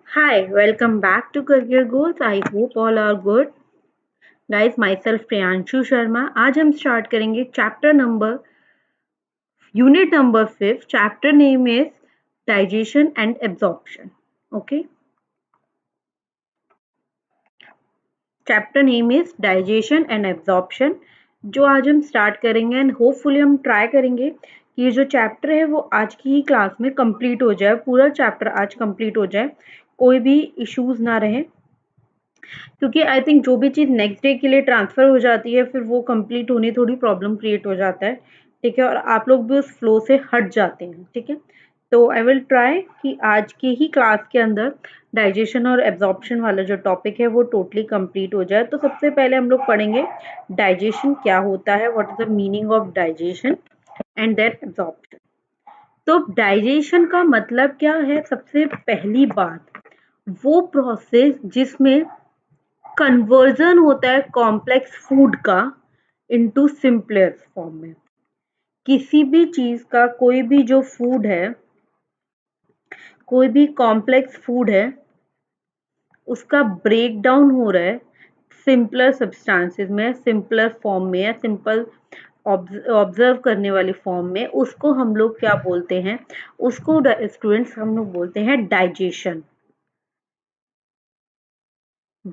Hi, welcome back to Career Goals. I hope all are good. Guys, myself Priyanshu Sharma. आज हम start करेंगे unit number 5. Chapter name is digestion and absorption. Okay, chapter name is digestion and absorption, जो आज हम start करेंगे and hopefully हम try करेंगे कि ये जो चैप्टर है वो आज की ही क्लास में कंप्लीट हो जाए. पूरा चैप्टर आज कंप्लीट हो जाए, कोई भी इश्यूज ना रहे, क्योंकि आई थिंक जो भी चीज़ नेक्स्ट डे के लिए ट्रांसफ़र हो जाती है फिर वो कंप्लीट होने थोड़ी प्रॉब्लम क्रिएट हो जाता है. ठीक है, और आप लोग भी उस फ्लो से हट जाते हैं. ठीक है, तो आई विल ट्राई कि आज की ही क्लास के अंदर डाइजेशन और एब्जॉर्प्शन वाला जो टॉपिक है वो टोटली कंप्लीट हो जाए. तो सबसे पहले हम लोग पढ़ेंगे डाइजेशन क्या होता है, what is the meaning of digestion and then absorption. तो डाइजेशन का मतलब क्या है? सबसे पहली बात, वो प्रोसेस जिसमें कन्वर्जन होता है कॉम्प्लेक्स फूड का इनटू सिंपलर फॉर्म में. किसी भी चीज का कोई भी जो फूड है, कोई भी कॉम्प्लेक्स फूड है, उसका ब्रेक डाउन हो रहा है सिंपलर सब्सटेंसेस में, सिंपलर फॉर्म में या सिंपल ऑब्जर्व करने वाली फॉर्म में, उसको हम लोग क्या बोलते हैं? उसको स्टूडेंट्स हम लोग बोलते हैं डाइजेशन.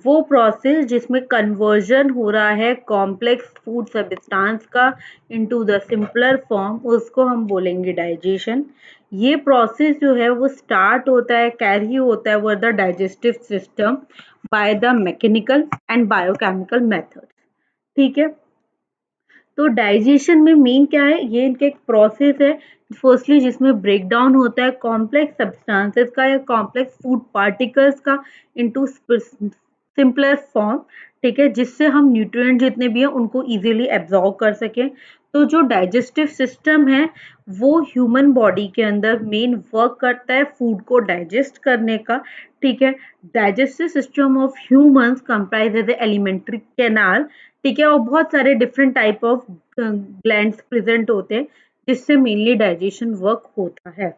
वो प्रोसेस जिसमें कन्वर्जन हो रहा है कॉम्प्लेक्स फूड सब्सटेंस का इनटू द सिंपलर फॉर्म, उसको हम बोलेंगे डाइजेशन. ये प्रोसेस जो है वो स्टार्ट होता है, कैरी होता है वो the digestive system by the mechanical and biochemical methods. ठीक है, तो डाइजेशन में मेन क्या है? ये इनका एक प्रोसेस है फर्स्टली जिसमें ब्रेक डाउन होता है कॉम्प्लेक्स सब्सटेंसेस का या कॉम्प्लेक्स फूड पार्टिकल्स का इनटू सिंपलर फॉर्म. ठीक है, जिससे हम न्यूट्रिएंट जितने भी हैं उनको इजीली एब्जॉर्ब कर सकें. तो जो डाइजेस्टिव सिस्टम है वो ह्यूमन बॉडी के अंदर मेन वर्क करता है फूड को डाइजेस्ट करने का. ठीक है, digestive system of humans comprise as alimentary canal. ठीक है, और बहुत सारे different type of glands present होते हैं जिससे मेनली डाइजेशन वर्क होता है.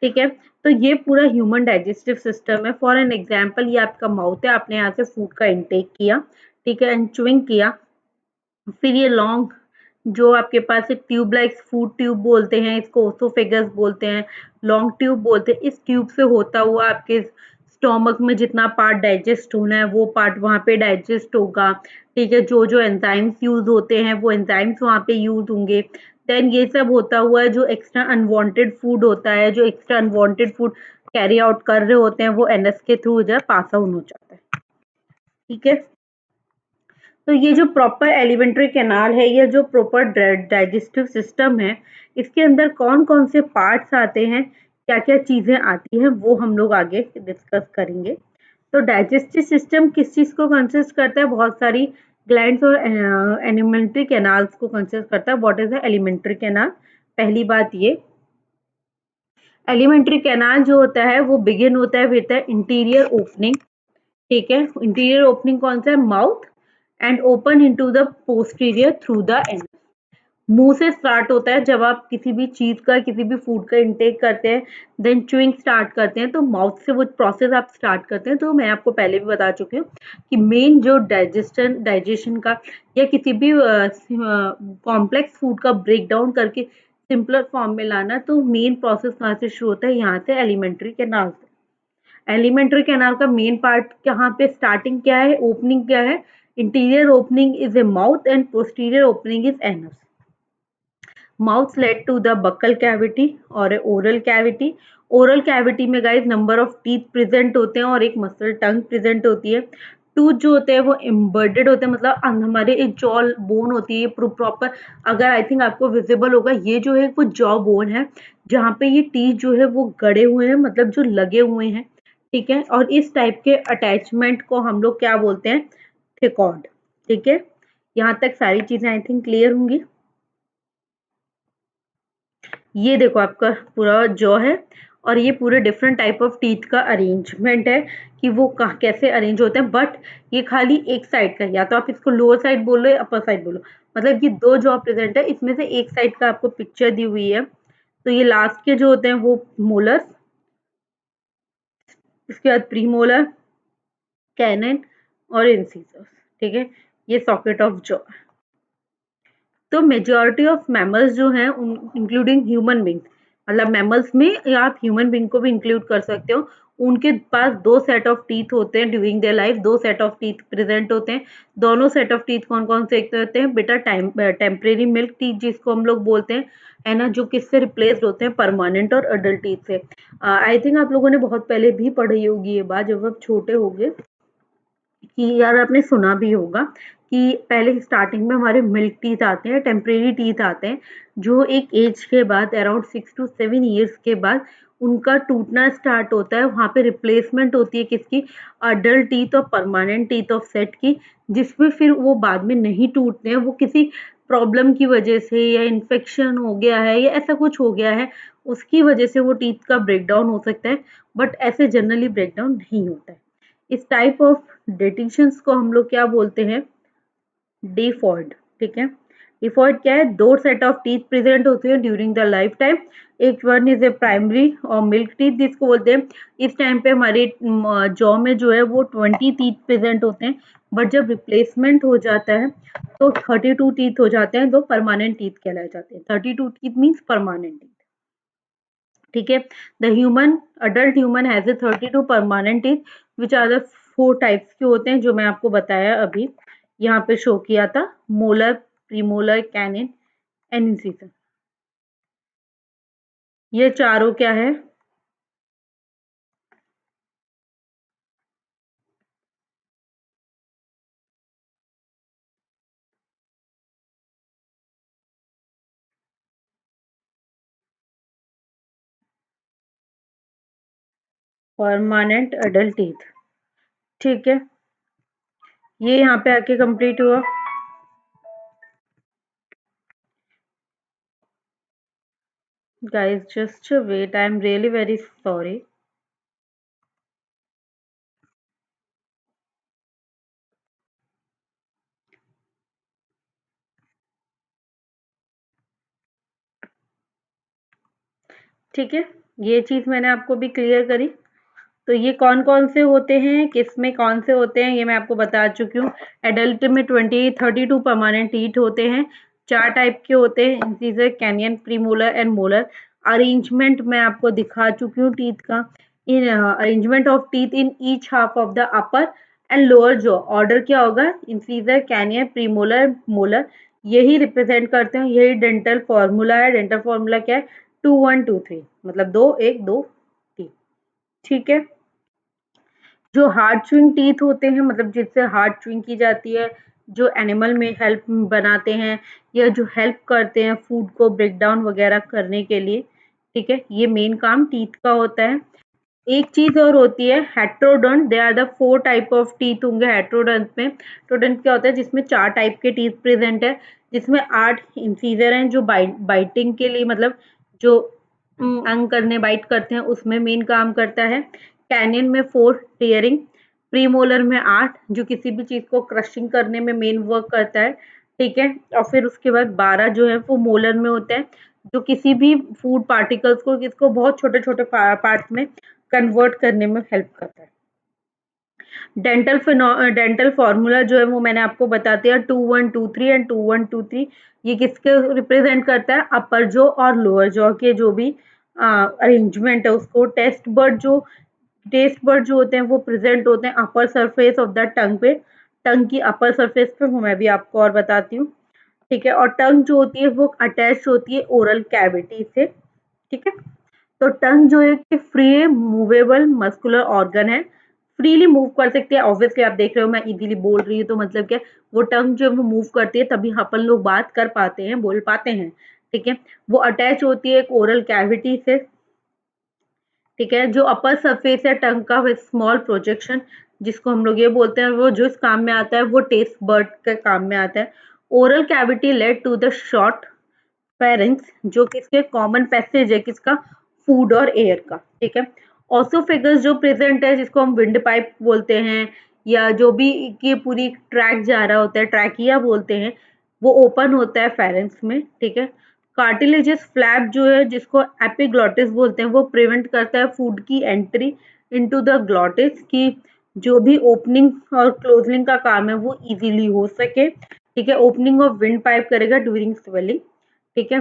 ठीक है, तो ये पूरा ह्यूमन डाइजेस्टिव सिस्टम है. फॉर एन एग्जांपल, ये आपका माउथ है, आपने यहाँ से फूड का इंटेक किया. ठीक है, एंड च्युइंग किया, फिर ये लॉन्ग जो आपके पास एक ट्यूब लाइक फूड ट्यूब बोलते हैं, इसको ओसोफेगस बोलते हैं, लॉन्ग ट्यूब बोलते हैं. इस ट्यूब से होता हुआ आपके स्टोमक में जितना पार्ट डाइजेस्ट होना है वो पार्ट वहाँ पे डाइजेस्ट होगा. ठीक है, जो जो एंजाइम्स यूज होते हैं वो एंजाइम्स वहाँ पे यूज होंगे. देन ये सब होता हुआ जो एक्स्ट्रा अनवांटेड फूड होता है, जो extra unwanted food carry out कर रहे होते हैं वो एनएस के थ्रू जो है पास आउट हो जाता है. ठीक है, तो ये जो प्रॉपर एलिमेंट्री कैनाल है, ये जो प्रॉपर डाइजेस्टिव सिस्टम है, इसके अंदर कौन कौन से पार्ट्स आते हैं, क्या क्या चीजें आती हैं, वो हम लोग आगे डिस्कस करेंगे. तो डाइजेस्टिव सिस्टम किस चीज को कंसिस्ट करता है? बहुत सारी ग्लैंड्स और एलिमेंट्री कैनाल्स को कंसिस्ट करता है. What is the alimentary canal? पहली बात ये, एलिमेंट्री कैनाल जो होता है वो बिगिन होता है विद इंटीरियर ओपनिंग. ठीक है, इंटीरियर ओपनिंग कौन सा है? Mouth, and open into the posterior through the end. मुंह से स्टार्ट होता है जब आप किसी भी चीज का, किसी भी फूड का इंटेक करते हैं, देन च्यूइंग स्टार्ट करते हैं, तो माउथ से वो प्रोसेस आप स्टार्ट करते हैं. तो मैं आपको पहले भी बता चुकी हूँ कि मेन जो डाइजेशन का या किसी भी कॉम्प्लेक्स फूड का ब्रेक डाउन करके सिंपलर फॉर्म में लाना, तो मेन प्रोसेस कहाँ से शुरू होता है? यहाँ से, एलिमेंट्री कैनाल से. एलिमेंट्री कैनाल का मेन पार्ट कहाँ पे स्टार्टिंग क्या है, ओपनिंग क्या है? Interior opening is a mouth and posterior opening is anus. Mouth led to the buccal cavity और oral cavity. ओरल कैविटी में guys number of teeth present होते हैं और एक मसल टंग प्रेजेंट होती है. टूथ जो होते हैं वो एम्बेडेड होते हैं, मतलब हमारे एक जॉ बोन होती है प्रॉपर. अगर आई थिंक आपको विजिबल होगा, ये जो है वो जॉ बोन है जहाँ पे ये टीथ जो है वो गड़े हुए हैं, मतलब जो लगे हुए हैं. ठीक है, और इस टाइप के अटैचमेंट को हम लोग क्या बोलते हैं? थिकॉड. ठीक है, यहाँ तक सारी चीजें आई थिंक क्लियर होंगी. ये देखो आपका पूरा जॉ है और ये पूरे डिफरेंट टाइप ऑफ टीथ का अरेंजमेंट है कि वो कैसे अरेंज होते हैं. बट ये खाली एक साइड का, या तो आप इसको लोअर साइड बोलो या अपर साइड बोलो, मतलब ये दो जॉ प्रेजेंट है, इसमें से एक साइड का आपको पिक्चर दी हुई है. तो ये लास्ट के जो होते हैं वो मोलर्स, इसके बाद प्रीमोलर, कैनन और इंसीजर्स। ठीक है, ये सॉकेट ऑफ जॉ। तो मेजॉरिटी ऑफ मैमल्स जो हैं इंक्लूडिंग ह्यूमन बींग, मतलब मैमल्स में या आप ह्यूमन बींग को भी इंक्लूड कर सकते हो, उनके पास दो सेट ऑफ टीथ होते हैं ड्यूरिंग देयर लाइफ, दो सेट ऑफ टीथ प्रेजेंट होते हैं। दोनों सेट ऑफ टीथ कौन कौन से एक तो होते हैं बेटा, टेम्परेरी मिल्क टीथ जिसको हम लोग बोलते हैं, है ना, जो किससे रिप्लेस्ड होते हैं, परमानेंट और अडल्ट टीथ से। आई थिंक आप लोगों ने बहुत पहले भी पढ़ी होगी ये बात जब आप छोटे होगे, कि यार आपने सुना भी होगा कि पहले स्टार्टिंग में हमारे मिल्क टीथ आते हैं, टेम्परेरी टीथ आते हैं, जो एक एज के बाद अराउंड 6 to 7 years के बाद उनका टूटना स्टार्ट होता है। वहाँ पे रिप्लेसमेंट होती है किसकी, अडल्ट टीथ और परमानेंट टीथ ऑफ सेट की, जिसमें फिर वो बाद में नहीं टूटते हैं। वो किसी प्रॉब्लम की वजह से या इन्फेक्शन हो गया है या ऐसा कुछ हो गया है, उसकी वजह से वो टीथ का ब्रेकडाउन हो सकता है, बट ऐसे जनरली ब्रेकडाउन नहीं होता है। इस टाइप ऑफ डेटिशंस को हम लोग क्या बोलते हैं, डिफॉल्ट। ठीक है, डिफॉल्ट क्या है, दो सेट ऑफ टीथ प्रेजेंट होते हैं ड्यूरिंग द लाइफ टाइम। एक वन इज ए प्राइमरी और मिल्क टीथ जिसको बोलते हैं। इस टाइम पे हमारे जॉ में जो है वो 20 टीथ प्रेजेंट होते हैं, बट जब रिप्लेसमेंट हो जाता है तो 32 टीथ हो जाते हैं, जो परमानेंट टीथ कहलाए जाते हैं। 32 टीथ मीन्स परमानेंट टीथ। ठीक है, the human adult human has a 32 permanent teeth which are the 4 types के होते हैं, जो मैं आपको बताया अभी यहाँ पे शो किया था, molar, premolar, canine and incisor. ये चारों क्या है, परमानेंट अडल्ट टीथ। ठीक है, ये यहाँ पे आके कंप्लीट हुआ। Guys just wait, I am really very sorry. ठीक है, ये चीज मैंने आपको भी क्लियर करी। तो ये कौन-कौन से होते हैं, किसमें कौन से होते हैं, ये मैं आपको बता चुकी हूँ। एडल्ट में 32 परमानेंट टीथ होते हैं, 4 टाइप के होते हैं, incisor, canine, premolar and molar. Arrangement मैं आपको दिखा चुकी हूँ टीथ का। In arrangement of teeth in each half of the upper and lower jaw, order क्या होगा, इंसिजर, कैनियन, प्रीमोलर, मोलर, यही रिप्रेजेंट करते हैं। यही डेंटल फॉर्मूला है। डेंटल फॉर्मूला क्या है, 2 1 2 3, मतलब 2 1 2 3। ठीक है, जो हार्ड च्यूइंग टीथ होते हैं, मतलब जिससे हार्ड च्यूइंग की जाती है, जो एनिमल में हेल्प बनाते हैं या जो हेल्प करते हैं फूड को ब्रेक डाउन वगैरह करने के लिए। ठीक है, ये मेन काम टीथ का होता है। एक चीज और होती है heterodont, they are the 4 type of teeth होंगे हेट्रोडोंट में। हेट्रोडोंट क्या होता है, जिसमें 4 टाइप के टीथ प्रेजेंट है, जिसमें 8 इंसीजर हैं जो बाइटिंग के लिए, मतलब जो अंग करने बाइट करते हैं उसमें मेन काम करता है। कैनियन में 4 टीयरिंग, प्रीमोलर में 8 जो किसी भी चीज को क्रशिंग करने में मेन वर्क करता है। ठीक है, और फिर उसके बाद 12 जो है वो मोलर में होते हैं, जो किसी भी फूड पार्टिकल्स को किसको बहुत छोटे छोटे पार्ट्स में कन्वर्ट करने में हेल्प करता है। डेंटल फार्मूला जो है वो मैंने आपको बता दिया, 2 1 2 3 एंड 2 1 2 3। ये किसके रिप्रेजेंट करता है, अपर जॉ और लोअर जॉ के जो भी अरेंजमेंट है उसको। टेस्ट बर्ड जो होते हैं वो प्रेजेंट होते हैं upper surface of the tongue पे, टंग की अपर सरफेस पे, वो मैं भी आपको और बताती हूँ। ठीक है, और टंग जो होती है वो अटैच होती है ओरल कैविटी से। ठीक है, तो टंग जो है कि फ्री मूवेबल मस्कुलर ऑर्गन है, फ्रीली मूव कर सकती है। ऑब्वियसली आप देख रहे हो मैं इजीली बोल रही हूँ, तो मतलब क्या, वो टंग जो है वो मूव करती है तभी अपन लोग बात कर पाते हैं, बोल पाते हैं। ठीक है, वो अटैच होती है एक ओरल कैविटी से। ठीक है, जो अपर सरफेस है टंग का विद स्मॉल प्रोजेक्शन, जिसको हम लोग ये बोलते हैं, वो जिस काम में आता है वो टेस्ट बर्ड के काम में आता है। Oral cavity led to the short pharynx, जो किसके कॉमन पैसेज है, किसका, फूड और एयर का। ठीक है, ऑसोफेगस जो प्रेजेंट है, जिसको हम विंड पाइप बोलते हैं, या जो भी की पूरी ट्रैक जा रहा होता है ट्रैकिया बोलते हैं, वो ओपन होता है फेरेंक्स में। ठीक है, कार्टिलेजियस फ्लैप जो है जिसको एपिग्लॉटिस बोलते हैं, वो प्रिवेंट करता है फूड की एंट्री इनटू द ग्लॉटिस, कि जो भी ओपनिंग और क्लोजिंग का काम है वो इजीली हो सके। ठीक है, ओपनिंग ऑफ विंड पाइप करेगा ड्यूरिंग स्वेलिंग। ठीक है,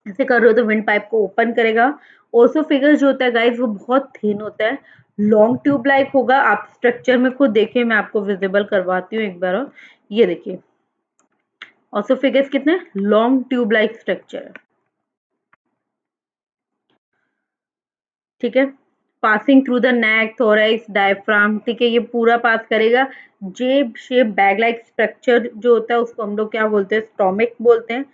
ऐसे कर रहे हो तो विंड पाइप को ओपन करेगा। ओसोफेगस जो होता है गाइस वो बहुत थिन होता है, लॉन्ग ट्यूब लाइक होगा। आप स्ट्रक्चर में खुद देखिए, मैं आपको विजिबल करवाती हूँ एक बार और। ये देखिए ओसोफेगस कितने लॉन्ग ट्यूब लाइक स्ट्रक्चर है। ठीक है, passing through the neck, thorax, diaphragm. ठीक है, ये पूरा पास करेगा। जेब शेप बैग लाइक स्ट्रक्चर जो होता है उसको हम लोग क्या बोलते हैं, स्टोमिक बोलते हैं।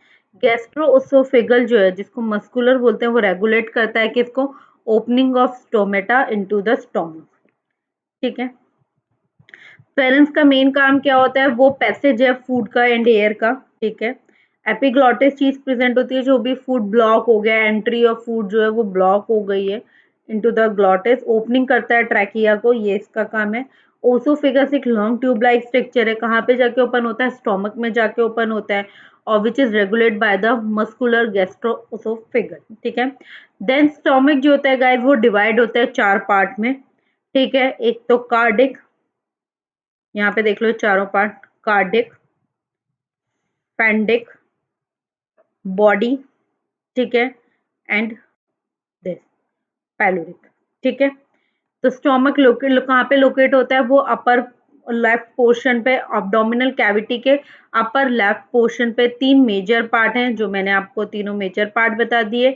गैस्ट्रोओसोफेगल जो है जिसको मस्कुलर बोलते हैं, वो रेगुलेट करता है किसको, opening of stomata into the stomach. ठीक है, फेरेंस का मेन काम क्या होता है, वो पैसेज है फूड का एंड एयर का। ठीक है, एपिग्लॉटिस चीज प्रेजेंट होती है, जो भी फूड ब्लॉक हो गया, एंट्री ऑफ फूड जो है वो ब्लॉक हो गई है इनटू द ग्लॉटिस, ओपनिंग करता है ट्रैकिया को, ये इसका काम है। ओसोफेगस एक लॉन्ग ट्यूब लाइक स्ट्रक्चर है, कहाँ पे जाके ओपन होता है, स्टोमक में जाके ओपन होता है, और which is regulate by the muscular gastro-oesophageal. ठीक है, देन स्टोमक जो होता है गाइस वो डिवाइड होता है 4 पार्ट में। ठीक है, एक तो कार्डिक, यहाँ पे देख लो चारों पार्ट, कार्डिक, पेंडिक, बॉडी, ठीक है, एंड दिस पैलोरिक। ठीक है, तो स्टोमक लोकेट कहाँ पे लोकेट होता है, वो अपर लेफ्ट पोर्शन पे, अब्डोमिनल कैविटी के अपर लेफ्ट पोर्शन पे। 3 मेजर पार्ट हैं जो मैंने आपको तीनों मेजर पार्ट बता दिए।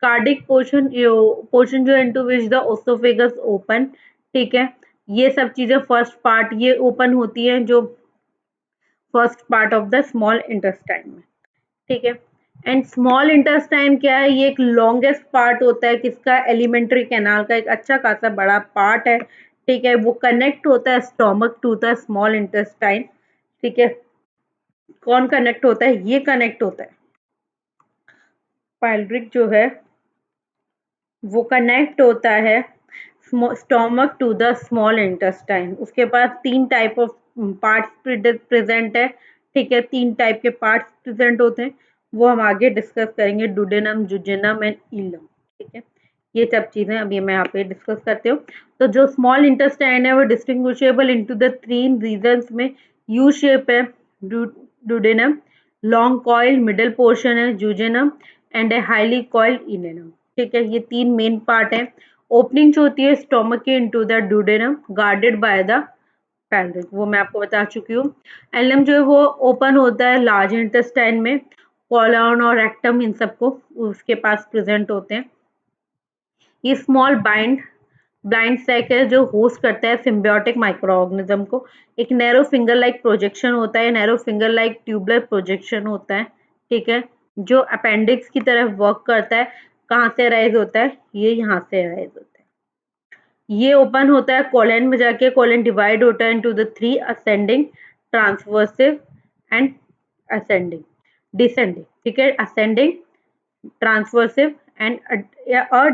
कार्डिक पोर्शन, पोर्शन जो into which the oesophagus open. ठीक है, ये सब चीजें फर्स्ट पार्ट ये ओपन होती है, जो first part of the small intestine में। ठीक है, एंड स्मॉल इंटेस्टाइन क्या है, ये एक लॉन्गेस्ट पार्ट होता है किसका, एलिमेंट्री कैनाल का, एक अच्छा खासा बड़ा पार्ट है। ठीक है, वो कनेक्ट होता है stomach to the small intestine. ठीक है, कौन कनेक्ट होता है, ये कनेक्ट होता है पाइलरिक जो है वो कनेक्ट होता है stomach to the small intestine. उसके पास 3 टाइप ऑफ पार्ट्स प्रेजेंट है। ठीक है, 3 टाइप के पार्ट्स प्रेजेंट होते हैं, वो हम आगे डिस्कस करेंगे, डुडेनम, जुजेनम एंड इलम। ठीक है, ये सब चीजें अभी मैं यहाँ पे डिस्कस करती हूँ। तो जो स्मॉल इंटेस्टाइन है वो डिस्टिंग्विशेबल इनटू द 3 रीजन्स में। यू शेप है duodenum, long coil middle portion है जुजेनम, एंड ए हाईली कॉइल्ड इनेनम। ठीक है, ये 3 मेन पार्ट है। ओपनिंग जो होती है स्टोमक के into the duodenum, guarded by the pyloric, वो मैं आपको बता चुकी हूँ। एलम जो है वो ओपन होता है लार्ज इंटेस्टाइन में, कॉलन और रेक्टम इन सबको उसके पास प्रेजेंट होते हैं। ये स्मॉल ब्लाइंड सैक है जो होस्ट करता है सिम्बियोटिक माइक्रो ऑर्गेनिज्म को। एक नैरो फिंगर लाइक प्रोजेक्शन होता है, narrow finger like tubular projection होता है। ठीक है, जो अपेंडिक्स की तरफ वर्क करता है। कहाँ से अराइज होता है, ये यहाँ से अराइज होता है। ये ओपन होता है कोलन में जाके, कोलन डिवाइड होता है into the 3 ascending, transverse and ascending, descending. ठीक है, ascending, transverse and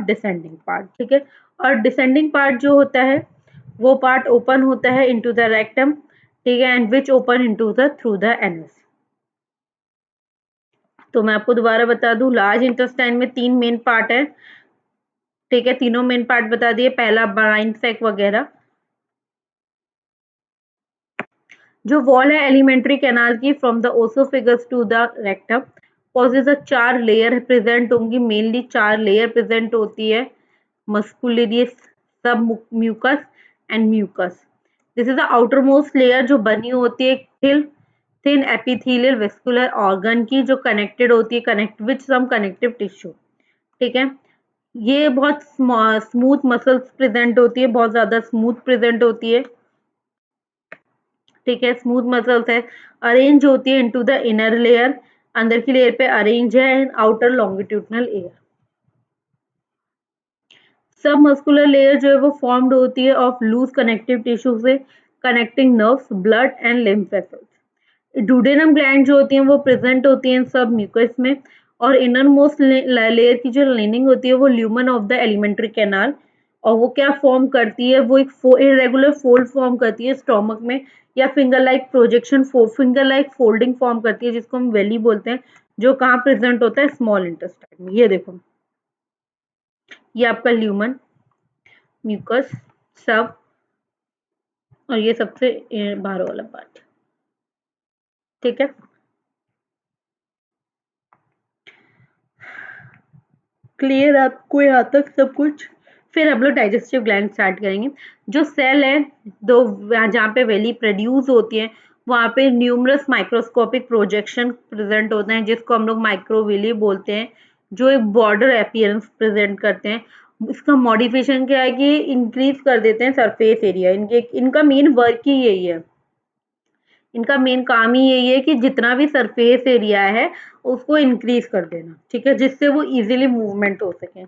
descending part. ठीक है, और डिसेंडिंग पार्ट जो होता है वो पार्ट ओपन होता है इनटू द रेक्टम। ठीक है, and which open into the through the anus. तो मैं आपको दोबारा बता दूं, लार्ज इंटेस्टाइन में 3 मेन पार्ट है। ठीक है, तीनों मेन पार्ट बता दिए, पहला ब्लाइंड सैक वगैरह। जो वॉल है एलिमेंट्री कैनाल की from the oesophagus to the rectum, possess 4 layer present होंगी, मेनली 4 लेयर प्रेजेंट होती है, muscularis, sub mucus and mucus. This is the outermost layer जो बनी होती है थिन एपिथेलियल वेस्कुलर ऑर्गन की, जो कनेक्टेड होती है connect with some connective tissue. ठीक है, ये बहुत स्मूथ मसल्स प्रेजेंट होती है, बहुत ज्यादा स्मूथ प्रेजेंट होती है। ठीक है, स्मूथ मसल्स है, अरेंज होती है इनटू द इनर लेयर, अंदर की लेयर पे अरेंज है, एंड आउटर लॉन्गिट्यूडनल एयर। सब मस्कुलर लेयर जो है वो फॉर्म्ड होती है ऑफ लूज कनेक्टिव टिश्यू से, connecting nerves, blood and lymph vessels. Duodenum gland जो होती हैं वो प्रेजेंट होती हैं सब म्यूकस में, और इनर मोस्ट लेयर की जो लाइनिंग होती है वो lumen of the alimentary canal, और वो क्या फॉर्म करती है, वो एक इरेगुलर फोल्ड फॉर्म करती है स्टोमक में, या finger like projection, finger like folding form करती है, जिसको हम वेली बोलते हैं, जो कहाँ प्रेजेंट होता है, स्मॉल इंटेस्टाइन में। ये देखो, ये आपका ल्यूमन, म्यूकस, सब, और ये सबसे बाहर वाला पार्ट। ठीक है, क्लियर आपको यहाँ तक सब कुछ? फिर हम लोग डाइजेस्टिव ग्लैंड स्टार्ट करेंगे। जो सेल है, दो, जहाँ पे वेली प्रोड्यूस होती है, वहाँ पे न्यूमरस माइक्रोस्कोपिक प्रोजेक्शन प्रेजेंट होते हैं, जिसको हम लोग माइक्रोविली बोलते हैं, जो एक बॉर्डर अपीयरेंस प्रेजेंट करते हैं। इसका मॉडिफिकेशन क्या है कि इंक्रीज कर देते हैं सरफेस एरिया। इनका मेन वर्क ही यही है, इनका मेन काम ही यही है कि जितना भी सरफेस एरिया है उसको इंक्रीज कर देना। ठीक है, जिससे वो इजीली मूवमेंट हो सके।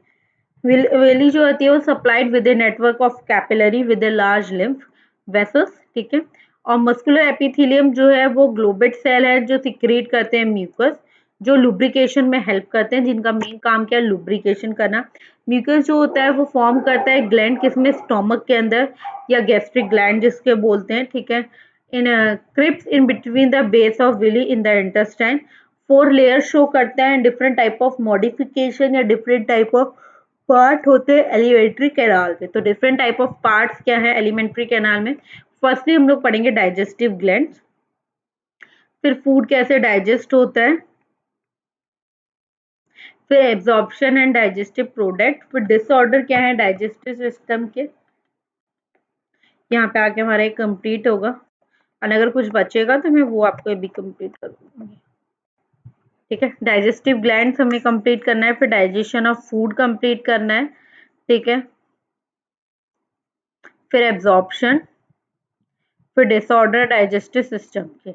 वेली जो होती है वो supplied with a network of capillary with a large lymph vessels. ठीक है, और मस्कुलर एपिथेलियम जो है वो ग्लोबेट सेल है जो सिक्रीट करते हैं म्यूकस, जो लुब्रिकेशन में हेल्प करते हैं, जिनका मेन काम क्या है, लुब्रिकेशन करना। म्यूकस जो होता है वो फॉर्म करता है ग्लैंड, किसमें, स्टोमक के अंदर, या गैस्ट्रिक ग्लैंड जिसके बोलते हैं। ठीक है, in crypts in between the base of villi in the intestine. 4 layer show करता है, डिफरेंट टाइप ऑफ मॉडिफिकेशन या डिफरेंट टाइप ऑफ पार्ट होते हैं एलिमेंट्री कैनाल में। तो डिफरेंट टाइप ऑफ पार्ट्स क्या है एलिमेंट्री कैनाल में? फर्स्टली हम लोग पढ़ेंगे डाइजेस्टिव ग्लैंड्स, फिर फूड कैसे डाइजेस्ट होता है, फिर एब्जॉर्प्शन एंड डाइजेस्टिव प्रोडक्ट, फिर डिसऑर्डर क्या है डाइजेस्टिव सिस्टम के। यहाँ पे आके हमारा एक कंप्लीट होगा, और अगर कुछ बचेगा तो मैं वो आपको भी कंप्लीट कर दूंगी। ठीक है, डाइजेस्टिव ग्लैंड्स हमें कंप्लीट करना है, फिर डाइजेशन ऑफ फूड कंप्लीट करना है। ठीक है, फिर एब्जॉर्प्शन, फिर डिसऑर्डर डाइजेस्टिव सिस्टम के।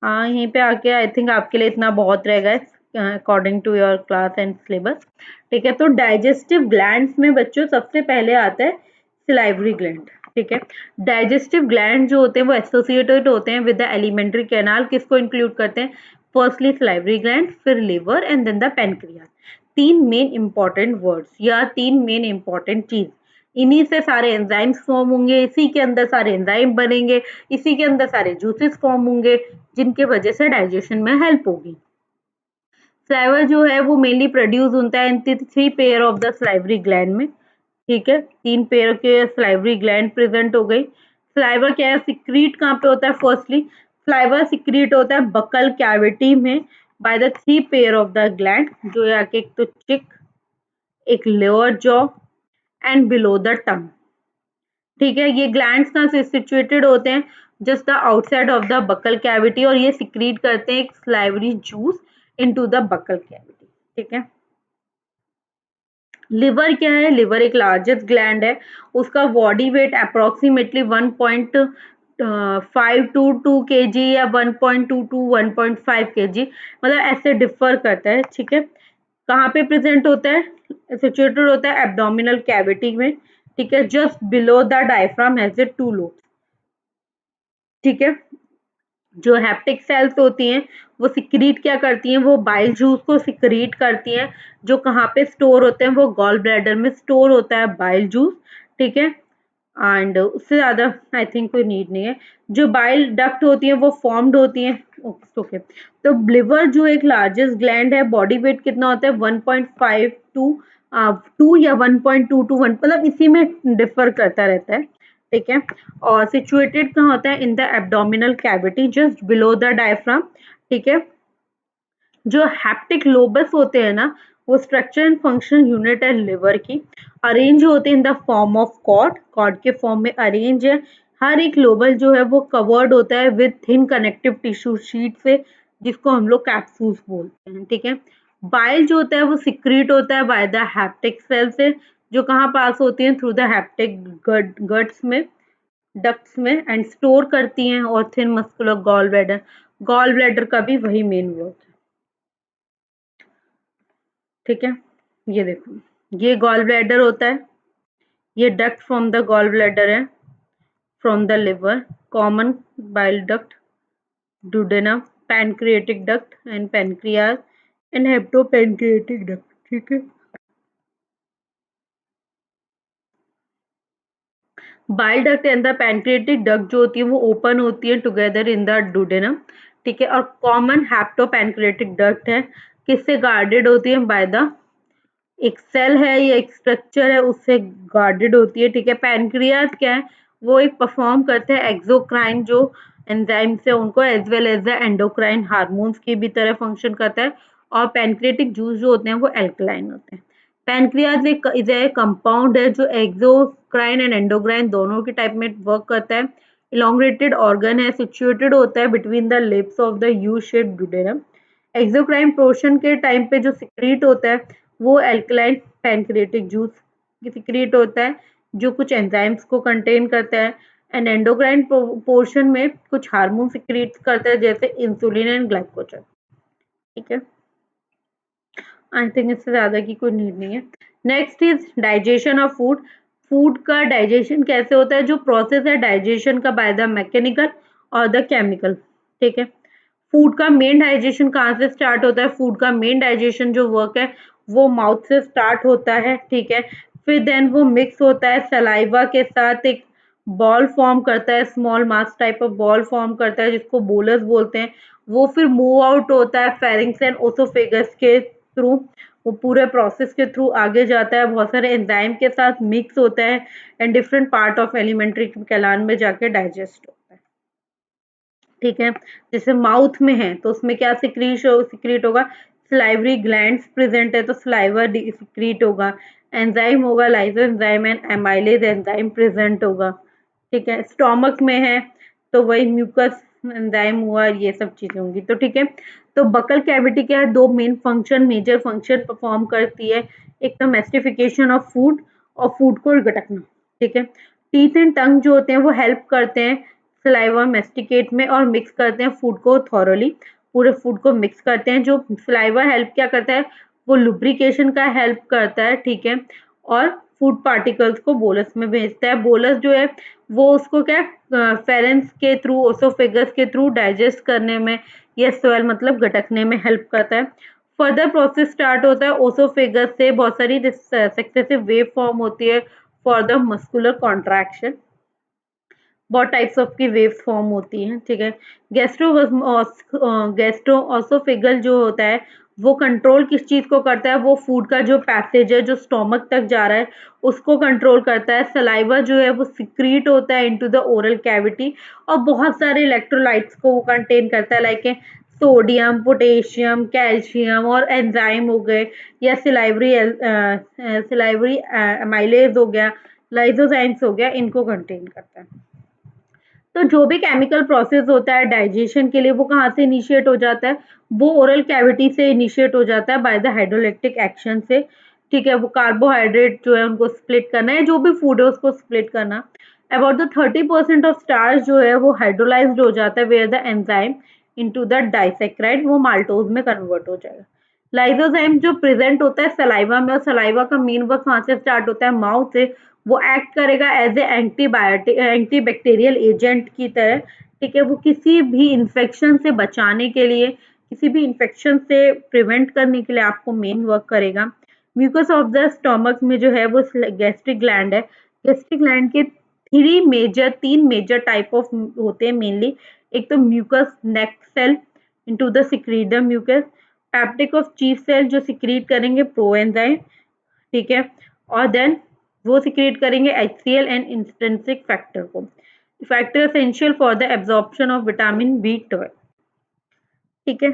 हाँ, यहीं पे आके आई थिंक आपके लिए इतना बहुत रहेगा according to your class and syllabus. ठीक है, तो डाइजेस्टिव ग्लैंड्स में बच्चों सबसे पहले आता है सिलाइवरी ग्लैंड। ठीक है, डाइजेस्टिव ग्लैंड जो होते हैं वो एसोसिएटेड होते हैं विद द एलिमेंट्री कैनाल। किसको इंक्लूड करते हैं? फर्स्टली सिलाइवरी ग्लैंड, फिर liver and then the pancreas. 3 main important words या 3 मेन इंपॉर्टेंट चीज, इन्हीं से सारे एंजाइम्स फॉर्म होंगे, इसी के अंदर सारे एंजाइम बनेंगे, इसी के अंदर सारे जूसेस फॉर्म होंगे, जिनके वजह से डाइजेशन में हेल्प होगी। सलाइवा जो है वो मेनली प्रोड्यूस होता है इन 3 pair of the salivary gland में। ठीक है, 3 पेयर के सलाइवरी ग्लैंड प्रेजेंट हो गई। सलाइवा क्या है, सिक्रीट कहाँ पे होता है? फर्स्टली सलाइवा सिक्रीट होता है बकल कैविटी में by the 3 pair of the gland, जो है एक तो चिक, एक lower jaw and below the tongue. ठीक है, ये ग्लैंड्स कहाँ से सिचुएटेड होते हैं? Just the outside of the buccal cavity, और ये सिक्रीट करते हैं एक salivary juice into the buccal cavity. ठीक है, लिवर क्या है? लिवर एक लार्जेस्ट ग्लैंड है, उसका body weight approximately 1.5 to 2 kg या 1.2 टू 1.5 kg, मतलब ऐसे डिफर करता है। ठीक है, कहाँ पे प्रेजेंट होता है? सिचुएटेड होता है एब्डोमिनल कैविटी में। ठीक है, just below the diaphragm has a 2 lobes। ठीक है, जो हैप्टिक सेल्स होती हैं वो सिक्रीट क्या करती हैं? वो बाइल जूस को सिक्रीट करती हैं, जो कहाँ पे स्टोर होते हैं? वो गॉल ब्लैडर में स्टोर होता है बाइल जूस। ठीक है, एंड उससे ज़्यादा आई थिंक कोई नीड नहीं है। जो बाइल डक्ट होती है वो फॉर्म्ड होती हैं। ओके, तो लिवर जो एक लार्जेस्ट ग्लैंड है, बॉडी वेट कितना होता है? 1.5 टू 2 या 1.2 टू 1, मतलब इसी में डिफर करता रहता है। ठीक है, और सिचुएटेड कहाँ होता है? In the abdominal cavity just below the diaphragm. ठीक है, जो हैप्टिक लोबस होते हैं ना, वो स्ट्रक्चर एंड फंक्शन यूनिट है लिवर की, अरेंज होते हैं in the form of cord, cord के फॉर्म में अरेंज है। हर एक लोबल जो है वो कवर्ड होता है with thin connective tissue sheet से, जिसको हम लोग कैप्सूल्स बोलते हैं। ठीक है, बाइल जो होता है वो सिक्रीट होता है बाय द हैप्टिक सेल से, जो कहाँ पास होती हैं? थ्रू द हैप्टिक गट्स में, डक्ट्स में, एंड स्टोर करती हैं। और थिन मस्कुलर गॉल ब्लैडर का भी वही मेन वर्क है। ठीक है, ये देखो, ये गॉल ब्लैडर होता है, ये duct from the gall bladder है, from the liver, common bile duct, duodenum, pancreatic duct and pancreas and hepatopancreatic duct. ठीक है, bile duct and the pancreatic duct जो होती है वो ओपन होती है टुगेदर इन द डुडेनम। ठीक है, और कॉमन हेप्टोपैनक्रिएटिक डक्ट है, किससे गार्डेड होती है? बाय द एक सेल है या एक स्ट्रक्चर है उससे गार्डेड होती है, ठीक है। पैनक्रियाज क्या है, वो एक परफॉर्म करते हैं एक्सोक्राइन जो एंजाइम से उनको as well as the endocrine hormones की भी तरह फंक्शन करता है। और पैनक्रियाटिक जूस जो होते हैं वो एल्कलाइन होते हैं। पैनक्रियाज एक इज ए कंपाउंड है जो एक्सोक्राइन एंड एंडोक्राइन दोनों के टाइप में वर्क करता है। इलोंगेटेड ऑर्गन है, सिचुएटेड होता है between the lips of the U shaped duodenum. Exocrine portion के टाइम पे जो सिक्रीट होता है वो एल्कलाइन पैनक्रियाटिक जूस सिक्रीट होता है जो कुछ एंजाइम्स को कंटेन करता है। एंड एंडोक्राइन पोर्शन में कुछ हार्मोन सिक्रीट करता है जैसे इंसुलिन एंड ग्लाइकोजन, ठीक है। आई थिंक इससे ज़्यादा की कोई नीड नहीं है। Next is digestion of food. Food का डाइजेशन कैसे होता है, जो प्रोसेस है डाइजेशन का बाय द मैकेनिकल और द केमिकल, ठीक है। फूड का मेन डाइजेशन कहाँ से स्टार्ट होता है, फूड का मेन डाइजेशन जो वर्क है वो माउथ से स्टार्ट होता है, ठीक है। फिर देन वो मिक्स होता है सलाइवा के साथ, एक बॉल फॉर्म करता है, small mass type of ball form करता है जिसको बोलस बोलते हैं। वो फिर मूव आउट होता है फेरिंग्स एंड ओसोफेगस के थ्रू, वो पूरे प्रोसेस के थ्रू आगे जाता है, बहुत सारे एंजाइम के साथ मिक्स होता है and different part of alimentary कैलान में जाके डाइजेस्ट होता है, ठीक है। जैसे माउथ में है तो उसमें क्या सिक्रीट होगा, सलाइवरी ग्लैंड्स प्रेजेंट है तो सलाइवा सिक्रीट होगा। एंजाइम होगा लाइसोएंजाइम एंड एमाइलेज एंजाइम प्रेजेंट होगा, ठीक है। स्टोमक में है तो वही म्यूकस एंजाइम हुआ, ये सब चीजें होंगी, तो ठीक है। तो बकल कैविटी क्या है, दो main function major function perform करती है। एक तो मेस्टिफिकेशन ऑफ फूड और फूड को गटकना, ठीक है। टीथ एंड टंग जो होते हैं वो हेल्प करते हैं सलाइवा मेस्टिकेट में और मिक्स करते हैं फूड को थॉरोली, पूरे फूड को मिक्स करते हैं। जो सलाइवा हेल्प क्या करता है, वो लुब्रिकेशन का हेल्प करता है, ठीक है। और फूड पार्टिकल्स को बोलस में भेजता है। बोलस जो है वो उसको क्या फेरेंस के थ्रू ओसोफेगस के थ्रू डाइजेस्ट करने में या स्वेल मतलब गटकने में हेल्प करता है। फर्दर प्रोसेस स्टार्ट होता है ओसोफेगस से, बहुत सारी सक्सेसिव वेव फॉर्म होती है फॉर द मस्कुलर कॉन्ट्रैक्शन, बहुत टाइप्स ऑफ की वेव्स फॉर्म होती हैं, ठीक है। गैस्ट्रोऑसोफेगल जो होता है वो कंट्रोल किस चीज को करता है, वो फूड का जो पैसेज है जो स्टोमक तक जा रहा है उसको कंट्रोल करता है। सलाइवा जो है वो सिक्रीट होता है इनटू द ओरल कैविटी और बहुत सारे इलेक्ट्रोलाइट्स को वो कंटेन करता है, लाइक सोडियम, पोटेशियम, कैल्शियम और एंजाइम हो गए, या सिलाइवरी एमाइलेज हो गया, लाइसोजाइम्स हो गया, इनको कंटेन करता है। तो जो भी केमिकल प्रोसेस होता है डाइजेशन के लिए वो कहाँ से इनिशिएट हो जाता है, वो ओरल कैविटी से इनिशिएट हो जाता है बाय द हाइड्रोलैक्टिक एक्शन से, ठीक है। वो कार्बोहाइड्रेट जो है उनको स्प्लिट करना है, जो भी फूड है उसको स्प्लिट करना। अबाउट द 30% ऑफ स्टार्च जो है वो हाइड्रोलाइज्ड हो जाता है where the enzyme into the disaccharide, वो माल्टोज में कन्वर्ट हो जाएगा। लाइसोजाइम जो प्रेजेंट होता है सलाइवा में, और सलाइवा का मेन वर्क कहाँ से स्टार्ट होता है, माउथ से। वो एक्ट करेगा as a antibiotic antibacterial agent की तरह, ठीक है। वो किसी भी इन्फेक्शन से बचाने के लिए, किसी भी इन्फेक्शन से प्रिवेंट करने के लिए आपको मेन वर्क करेगा। म्यूकस ऑफ द स्टोमक में जो है वो गैस्ट्रिक ग्लैंड है। गैस्ट्रिक ग्लैंड के तीन मेजर टाइप ऑफ होते हैं मेनली। एक तो mucus neck cell into the secrete the mucus, peptic of chief cell जो सिक्रीट करेंगे प्रोएंजाइम, ठीक है। और देन वो सिक्रिएट करेंगे HCl एंड इंट्रिंसिक फैक्टर को, factor essential for the absorption of vitamin B12, ठीक है।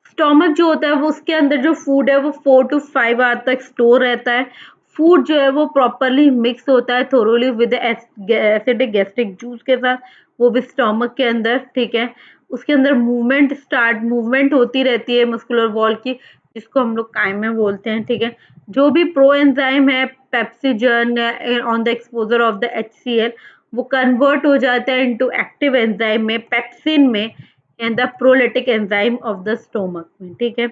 स्टोमक जो होता है वो उसके अंदर जो फूड है वो 4 to 5 आवर तक स्टोर रहता है। फूड जो है वो प्रॉपरली मिक्स होता है thoroughly with acidic gastric juice के साथ, वो भी स्टोमक के अंदर, ठीक है। उसके अंदर मूवमेंट होती रहती है मस्कुलर वॉल की, जिसको हम लोग काइमे बोलते हैं, ठीक है। जो भी प्रो एंजाइम है pepsinogen on the exposure of the HCl, वो कन्वर्ट हो जाता है इनटू एक्टिव एंजाइम में, पेप्सिन में, and the proteolytic enzyme of the stomach में, ठीक है।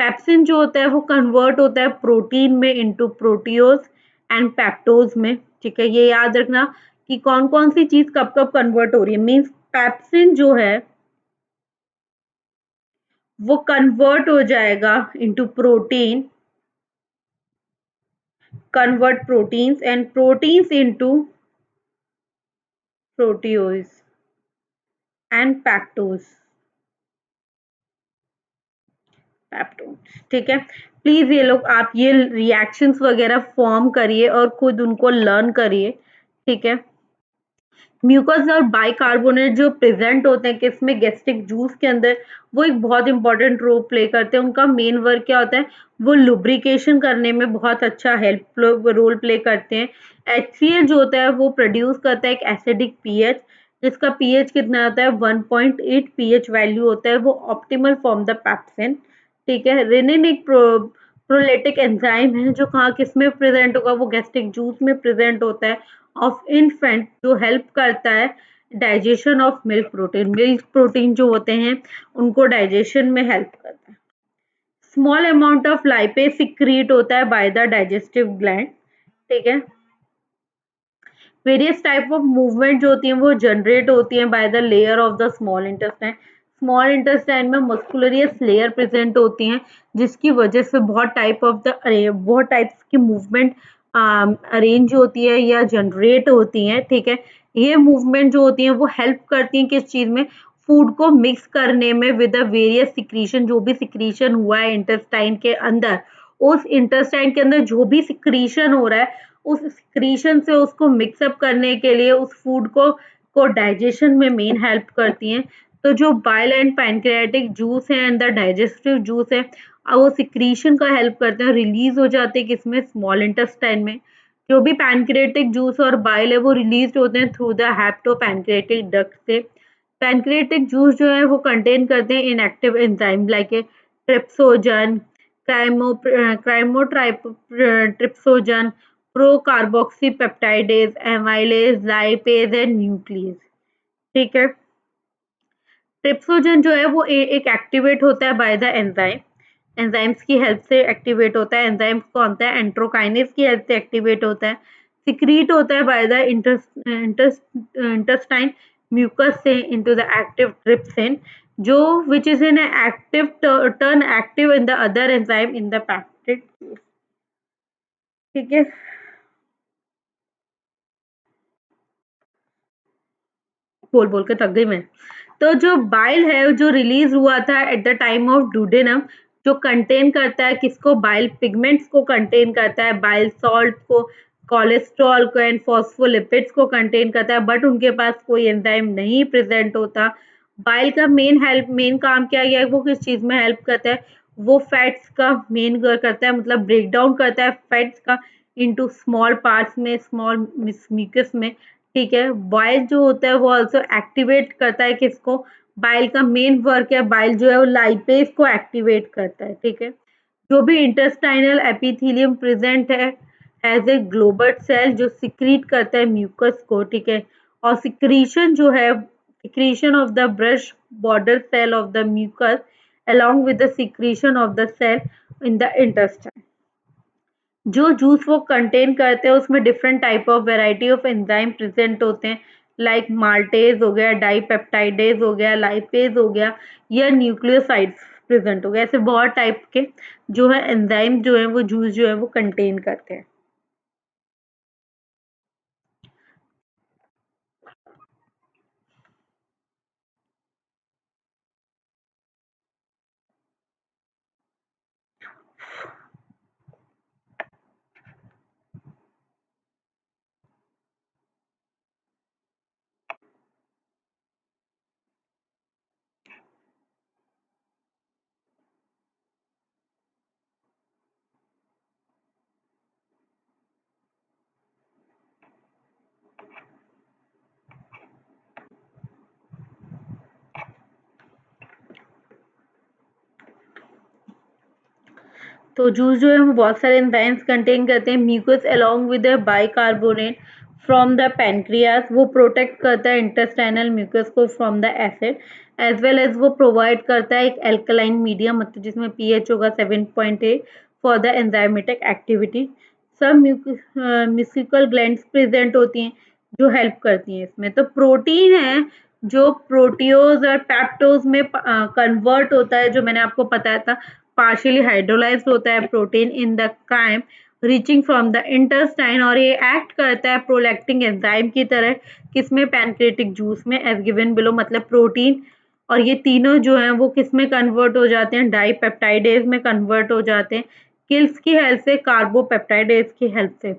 पेप्सिन जो होता है वो कन्वर्ट होता है प्रोटीन में इनटू प्रोटियोज एंड पेप्टोज में, ठीक है। ये याद रखना कि कौन कौन सी चीज कब कब कन्वर्ट हो रही है। मीन्स पेप्सिन जो है वो कन्वर्ट हो जाएगा into protein, convert proteins and proteins into proteoses and peptose, peptones. ठीक है, प्लीज ये लोग आप ये रिएक्शंस वगैरह फॉर्म करिए और खुद उनको लर्न करिए। ठीक है, म्यूकस और बाइकार्बोनेट जो प्रेजेंट होते हैं किसमें, गैस्ट्रिक जूस के अंदर, वो एक बहुत इंपॉर्टेंट रोल प्ले करते हैं। उनका मेन वर्क क्या होता है, वो लुब्रिकेशन करने में बहुत अच्छा हेल्प रोल प्ले करते हैं। HCl जो होता है वो प्रोड्यूस करता है एक एसिडिक पीएच, जिसका पीएच कितना होता है 1.8 पीएच वैल्यू होता है, वो ऑप्टिमल फॉर्म द पैप्सिन। ठीक है, रेनिन एक प्रोलेटिक एंजाइम है जो कहाँ किसमें प्रेजेंट होगा, वो गैस्ट्रिक जूस में प्रेजेंट होता है ऑफ इन्फेंट, जो हेल्प करता है डाइजेशन ऑफ मिल्क प्रोटीन जो होते हैं उनको डाइजेशन में हेल्प करता है। Small amount of lipase secrete होता है बाय द डाइजेस्टिव ग्लैंड। ठीक है, वेरियस टाइप ऑफ मूवमेंट जो होती है वो जनरेट होती है by the layer of the small intestine. Small intestine में मस्कुलरियस लेयर प्रेजेंट होती हैं, जिसकी वजह से बहुत टाइप्स की मूवमेंट अरेंज होती है या जनरेट होती हैं। ठीक है, ये मूवमेंट जो होती हैं वो हेल्प करती हैं किस चीज़ में, फूड को मिक्स करने में विद द वेरियस सिक्रीशन। जो भी सिक्रीशन हुआ है इंटेस्टाइन के अंदर, उस इंटेस्टाइन के अंदर जो भी सिक्रीशन हो रहा है उस सिक्रीशन से उसको मिक्सअप करने के लिए उस फूड को डाइजेशन में मेन हेल्प करती हैं। तो जो बाइल एंड पैनक्रियाटिक जूस है एंड द डाइजेस्टिव जूस है, वो सिक्रीशन का हेल्प करते हैं, रिलीज हो जाते हैं किसमें, स्मॉल इंटेस्टाइन में। जो भी पैनक्रियाटिक जूस और बाइल है वो रिलीज होते हैं through the hepatopancreatic duct से। पैनक्रियाटिक जूस जो है वो कंटेन करते हैं inactive enzyme like a trypsinogen, chymotrypsinogen, procarboxy peptidase, amylase, lipase and nucleus. ठीक है, ट्रिप्सोजन जो है वो एक एक्टिवेट होता है बाय द एंजाइम, एंजाइम्स की हेल्प से एक्टिवेट होता है। एंजाइम्स कौन होता है, एंट्रोकाइनेज की हेल्प से एक्टिवेट होता है। सिक्रीट होता है बाय द इंटेस्टाइन म्यूकस से इनटू द एक्टिव ट्रिप्सिन, जो which is inactive turn active in the other enzyme in the पैक्टेड। ठीक है, बोल बोल के थक गई मैं। तो जो बाइल है जो रिलीज हुआ था at the time of duodenum, जो कंटेन करता है किसको, बाइल पिगमेंट्स को कंटेन करता है, बाइल सॉल्ट को, कोलेस्ट्रॉल को एंड फॉस्फोलिपिड्स को कंटेन करता है, बट उनके पास कोई एंजाइम नहीं प्रेजेंट होता। बाइल का मेन काम क्या है, वो किस चीज में हेल्प करता है, वो फैट्स का मेन करता है, मतलब ब्रेक डाउन करता है फैट्स का इनटू स्मॉल पार्ट्स में, स्मॉल म्यूकस में। ठीक है, बाइल जो होता है वो आल्सो एक्टिवेट करता है किसको, बाइल का मेन वर्क है, बाइल जो है वो लाइपेज को एक्टिवेट करता है। ठीक है, जो भी इंटेस्टाइनल एपिथेलियम प्रेजेंट है एज ए ग्लोबल सेल जो सिक्रीट करता है म्यूकस को। ठीक है, और सिक्रीशन जो है, secretion of the brush border cell of the mucus along with the secretion of the cell in the intestine। जो जूस वो कंटेन करते हैं उसमें different type of variety of enzyme present होते हैं, लाइक माल्टेज हो गया, डाइपेप्टाइडेज हो गया, लाइपेज हो गया, या न्यूक्लियोसाइड्स प्रेजेंट हो गया। ऐसे बहुत टाइप के जो है एंजाइम जो है वो जूस जो है वो कंटेन करते हैं। तो जूस जो है वो बहुत सारे एंजाइम्स कंटेन करते हैं। Mucus along with bicarbonate from the pancreas, वो प्रोटेक्ट करता है इंटेस्टाइनल म्यूकस को from the acid, as well as वो प्रोवाइड करता है एक एल्कलाइन मीडियम, मतलब जिसमें पीएच होगा 7.8 फॉर द एंजाइमेटिक एक्टिविटी। सब म्यूसिकल ग्लैंड्स प्रेजेंट होती हैं जो हेल्प करती हैं इसमें। तो प्रोटीन है जो प्रोटियोज और पैप्टोज में कन्वर्ट होता है, जो मैंने आपको बताया था, पार्शियली हाइड्रोलाइज्ड होता है protein in the chyme reaching from the intestine, और ये एक्ट करता है प्रोलैक्टिंग एंजाइम की तरह, किसमें, पैनक्रियाटिक जूस में, एज गिवन बिलो। मतलब प्रोटीन और ये तीनों जो हैं वो किस में कन्वर्ट हो जाते हैं, डाइपेप्टाइडेज में कन्वर्ट हो जाते हैं, किस की हेल्प से, कार्बोपेप्टाइडेज की हेल्प से।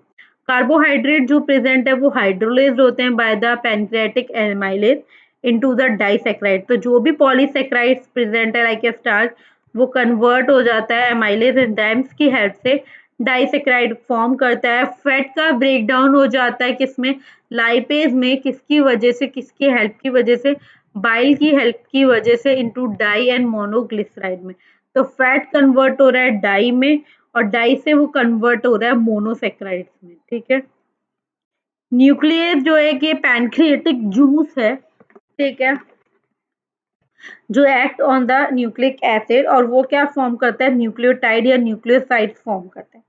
कार्बोहाइड्रेट जो प्रेजेंट है वो हाइड्रोलेज्ड होते हैं by the pancreatic amylase into the disaccharide. तो जो भी पॉलीसैकेराइड्स प्रेजेंट है लाइक ए स्टार्च, वो कन्वर्ट हो जाता है एमाइलेज एंजाइम्स की हेल्प से, डाइसैकेराइड फॉर्म करता है। फैट का ब्रेक डाउन हो जाता है किसमें, लाइपेज में, किसकी वजह से, किसकी हेल्प की वजह से, बाइल की हेल्प की वजह से, इनटू डाई एंड मोनोग्लिसराइड में। तो फैट कन्वर्ट हो रहा है डाई में, और डाई से वो कन्वर्ट हो रहा है मोनोसेक्राइड्स में। ठीक है, न्यूक्लियस जो है कि पैनक्रिएटिक जूस है, ठीक है, जो act on the nucleic acid, और वो क्या फॉर्म करता है, न्यूक्लियोटाइड या न्यूक्लियोसाइड फॉर्म करता है।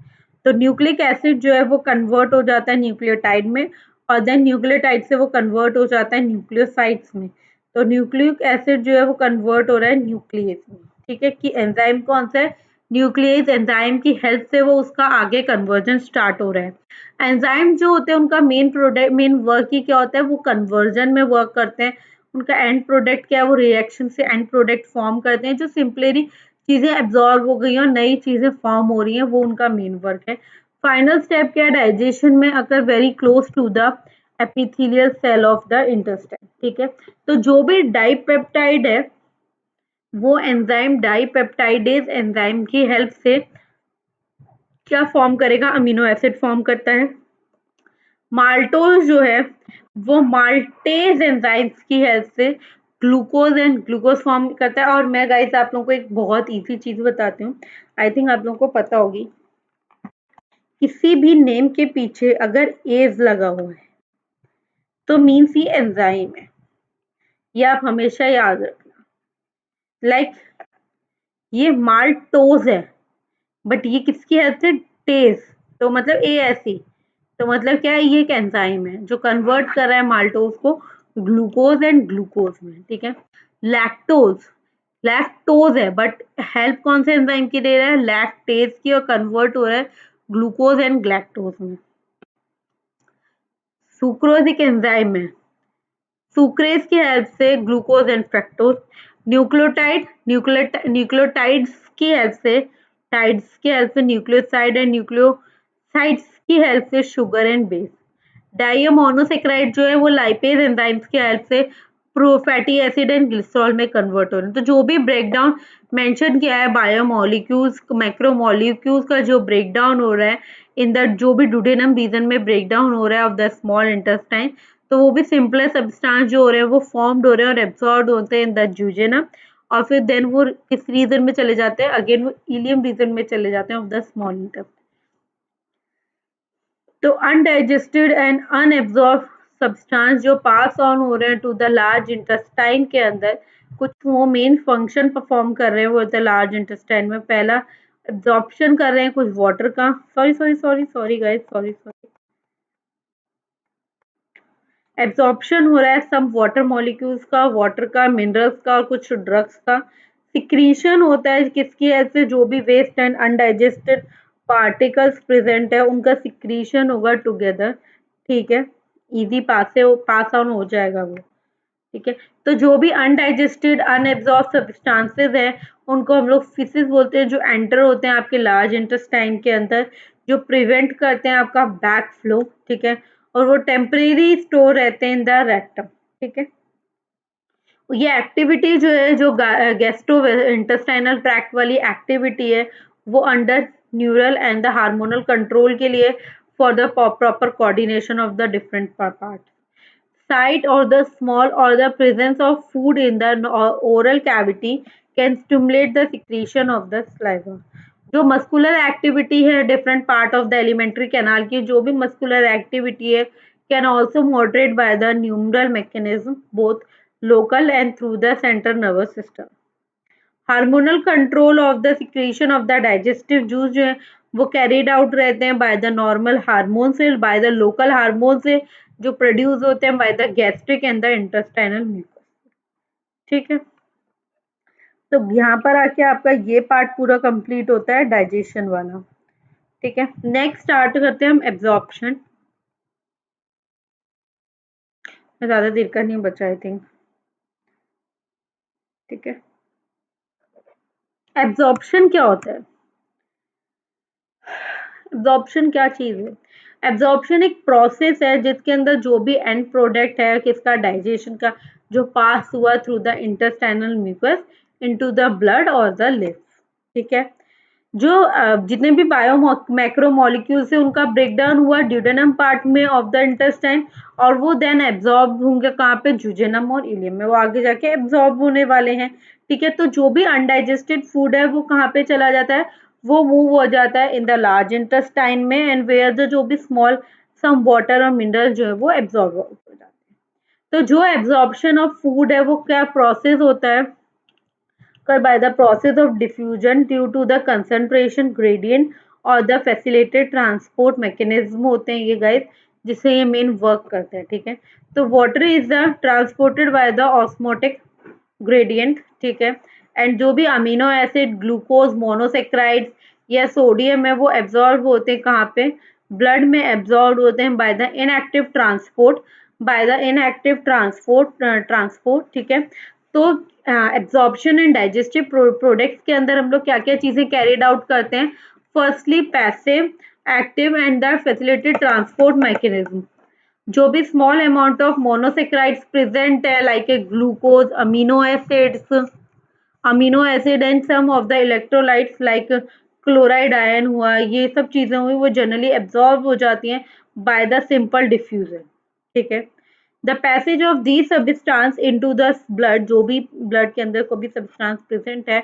तो न्यूक्लिक एसिड जो है वो कन्वर्ट हो जाता है न्यूक्लियोटाइड में, और देन न्यूक्लियोटाइड से वो कन्वर्ट हो जाता है न्यूक्लियोसाइड्स में। तो न्यूक्लिक एसिड जो है वो कन्वर्ट हो रहा है न्यूक्लियस में। ठीक है, कि एंजाइम कौन सा है, न्यूक्लियस एंजाइम की हेल्प से वो उसका आगे कन्वर्जन स्टार्ट हो रहा है। एंजाइम जो होते हैं उनका मेन प्रोडक्ट, मेन वर्क ही क्या होता है, वो कन्वर्जन में वर्क करते हैं। उनका एंड प्रोडक्ट क्या है, वो रिएक्शन से एंड प्रोडक्ट फॉर्म करते हैं, जो सिंपली चीजें एब्जॉर्ब हो गई हैं और नई चीजें फॉर्म हो रही हैं, वो उनका मेन वर्क है। फाइनल स्टेप क्या है, डाइजेशन में occur very close to the epithelial cell of the intestine. ठीक है, तो जो भी डाइपेप्टाइड है वो एंजाइम डाइपेप्टाइडेज एंजाइम की हेल्प से क्या फॉर्म करेगा, अमीनो एसिड फॉर्म करता है। माल्टोज जो है वो माल्टेज एंजाइम्स की हेल्प से ग्लूकोज एंड ग्लूकोज फॉर्म करता है। और मैं गाइस आप लोगों को एक बहुत इजी चीज बताती हूँ, आई थिंक आप लोगों को पता होगी, किसी भी नेम के पीछे अगर एज लगा हुआ है तो मीन्स ये एंजाइम है, ये आप हमेशा याद रखना। लाइक ये माल्टोज है, बट ये किसकी हेल्प से, टेज, तो मतलब ए ऐसी, तो मतलब क्या है, ये एक एंजाइम है जो कन्वर्ट कर रहा है माल्टोज को ग्लूकोज एंड ग्लूकोज में। ठीक है, लैक्टोज, लैक्टोज है बट हेल्प कौन से एंजाइम की दे रहा है, लैक्टेज की, और कन्वर्ट हो रहा है ग्लूकोज एंड ग्लैक्टोज में। सुक्रोज एक एंजाइम है, सुक्रेज की हेल्प से glucose and fructose. Nucleotide, nucleotides की हेल्प से, टाइड्स की हेल्प से न्यूक्लियोसाइड, एंड न्यूक्लियोसाइड्स की हेल्प से sugar and base. Di monosaccharide जो है वो लाइपेज एंजाइम्स की हेल्प से pro fatty acid and glycerol में कन्वर्ट हो रहे हैं। तो जो भी ब्रेकडाउन मेंशन किया है बायोमोलिक्यूल्स, मैक्रोमोलिक्यूल्स का जो ब्रेकडाउन हो रहा है इन द, जो भी डुडेनम रीजन में ब्रेकडाउन हो रहा है ऑफ द स्मॉल इंटेस्टाइन, तो वो भी सिंपलेस्ट सब्सटेंस जो हो रहे हैं वो फॉर्म्ड हो रहे हैं और एब्सॉर्ब होते हैं इन द जूजेनम, और फिर देन वो किस रीजन में चले जाते हैं, अगेन वो इलियम रीजन में चले जाते हैं ऑफ द स्मॉल इंटेस्टाइन। तो अनडाइजेस्टेड एंड अनएब्जॉर्ब सब्सटेंस जो पास ऑन हो रहे हैं टू द लार्ज इंटेस्टाइन के अंदर, कुछ वो मेन फंक्शन परफॉर्म कर रहे हैं वो होता है लार्ज इंटेस्टाइन में। पहला एब्जॉर्प्शन कर रहे हैं कुछ वाटर का, सॉरी गाइस, सॉरी, एब्जॉर्प्शन हो रहा है सम वाटर मॉलिक्यूल्स का, वाटर का, मिनरल्स का, और कुछ ड्रग्स का। सिक्रीशन होता है किसकी ऐसे, जो भी waste and undigested particles present है उनका सिक्रीशन होगा टुगेदर। ठीक है, इजी पास ऑन हो जाएगा वो। ठीक है, तो जो भी अनडाइजेस्टेड अनएब्जॉर्ब सब्सटेंसेस हैं उनको हम लोग फिसेस बोलते हैं, जो एंटर होते हैं आपके लार्ज इंटेस्टाइन के अंदर, जो प्रिवेंट करते हैं आपका बैक फ्लो। ठीक है, और वो टेम्परेरी स्टोर रहते हैं इन द रेक्टम। ठीक है, ये एक्टिविटी जो है, जो गैस्ट्रो इंटेस्टाइनल ट्रैक्ट वाली एक्टिविटी है, वो under neural and the hormonal control के लिए for the proper coordination of the different part. Sight or the small or the presence of food in the oral cavity can stimulate the secretion of the saliva. जो muscular activity है different part of the alimentary canal की, जो भी muscular activity है can also moderate by the numeral mechanism both local and through the central nervous system. Hormonal control of the secretion of the digestive juice जो है वो carried out रहते हैं by the normal hormone से, by the local hormone से जो produce होते हैं by the gastric and the intestinal mucus. ठीक है, तो यहाँ पर आके आपका ये पार्ट पूरा कंप्लीट होता है डाइजेशन वाला। ठीक है, नेक्स्ट स्टार्ट करते हैं हम एब्जॉर्प्शन। ज्यादा देर का नहीं बचा आई थिंक। ठीक है। एब्जॉर्प्शन क्या होता है? एब्जॉर्प्शन क्या चीज है? एब्जॉर्प्शन एक प्रोसेस है जिसके अंदर जो भी एंड प्रोडक्ट है किसका डाइजेशन का, जो पास हुआ through the intestinal mucus into the blood और द लिम्फ। ठीक है। जो जितने भी बायो मैक्रो मॉलिक्यूल्स है उनका ब्रेकडाउन हुआ ड्यूडेनम पार्ट में ऑफ द इंटेस्टाइन, और वो देन एब्जॉर्ब होंगे कहाँ पे, जुजेनम और इलियम में, वो आगे जाके एब्जॉर्ब होने वाले हैं। ठीक है। तो जो भी अनडाइजेस्टेड फूड है वो कहाँ पे चला जाता है, वो मूव हो जाता है इन द लार्ज इंटेस्टाइन में, एंड वेयर द जो भी स्मॉल सम वाटर और मिनरल जो है वो एब्जॉर्ब हो जाते हैं। तो जो एब्जॉर्प्शन ऑफ फूड है वो क्या प्रोसेस होता है, occur by the process of diffusion due to the concentration gradient और the facilitated transport mechanism होते हैं ये गाइस, जिससे ये मेन वर्क करते हैं। ठीक है। तो water is the transported by the osmotic gradient. ठीक है। एंड जो भी अमीनो एसिड, ग्लूकोज, मोनोसेक्राइड्स या सोडियम है वो एब्जॉर्ब होते हैं कहाँ पे, ब्लड में एब्जॉर्ब होते हैं by the inactive transport, transport. ठीक है। तो एब्जॉर्प्शन एंड डाइजेस्टिव प्रोडक्ट्स के अंदर हम लोग क्या क्या चीजें कैरिड आउट करते हैं। Firstly passive, active and the facilitated transport mechanism. जो भी small amount of monosaccharides present है like a glucose, amino acid and some of the electrolytes like chloride ion हुआ, ये सब चीजें हुई वो जनरली एब्जॉर्ब हो जाती हैं बाय द सिंपल डिफ्यूजन। ठीक है। The passage of the substance into the blood, जो भी ब्लड के अंदर कोई भी सब्सटेंस प्रेजेंट है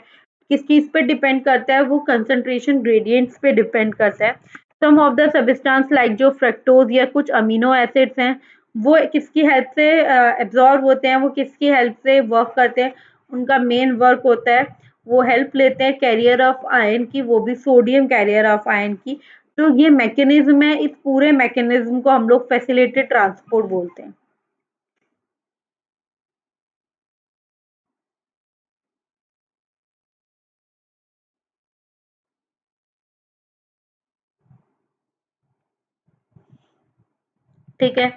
किस चीज पे डिपेंड करता है, वो कंसंट्रेशन ग्रेडियंट्स पे डिपेंड करता है। सम ऑफ द सब्सटेंस लाइक जो फ्रक्टोज या कुछ अमीनो एसिड्स हैं वो किसकी हेल्प से एब्जॉर्ब होते हैं, वो किसकी हेल्प से वर्क करते हैं, उनका मेन वर्क होता है वो हेल्प लेते हैं कैरियर ऑफ आयन की, वो भी सोडियम कैरियर ऑफ आयन की। तो ये मैकेनिज्म है, इस पूरे मैकेनिज्म को हम लोग फैसिलिटेटेड ट्रांसपोर्ट बोलते हैं। ठीक है।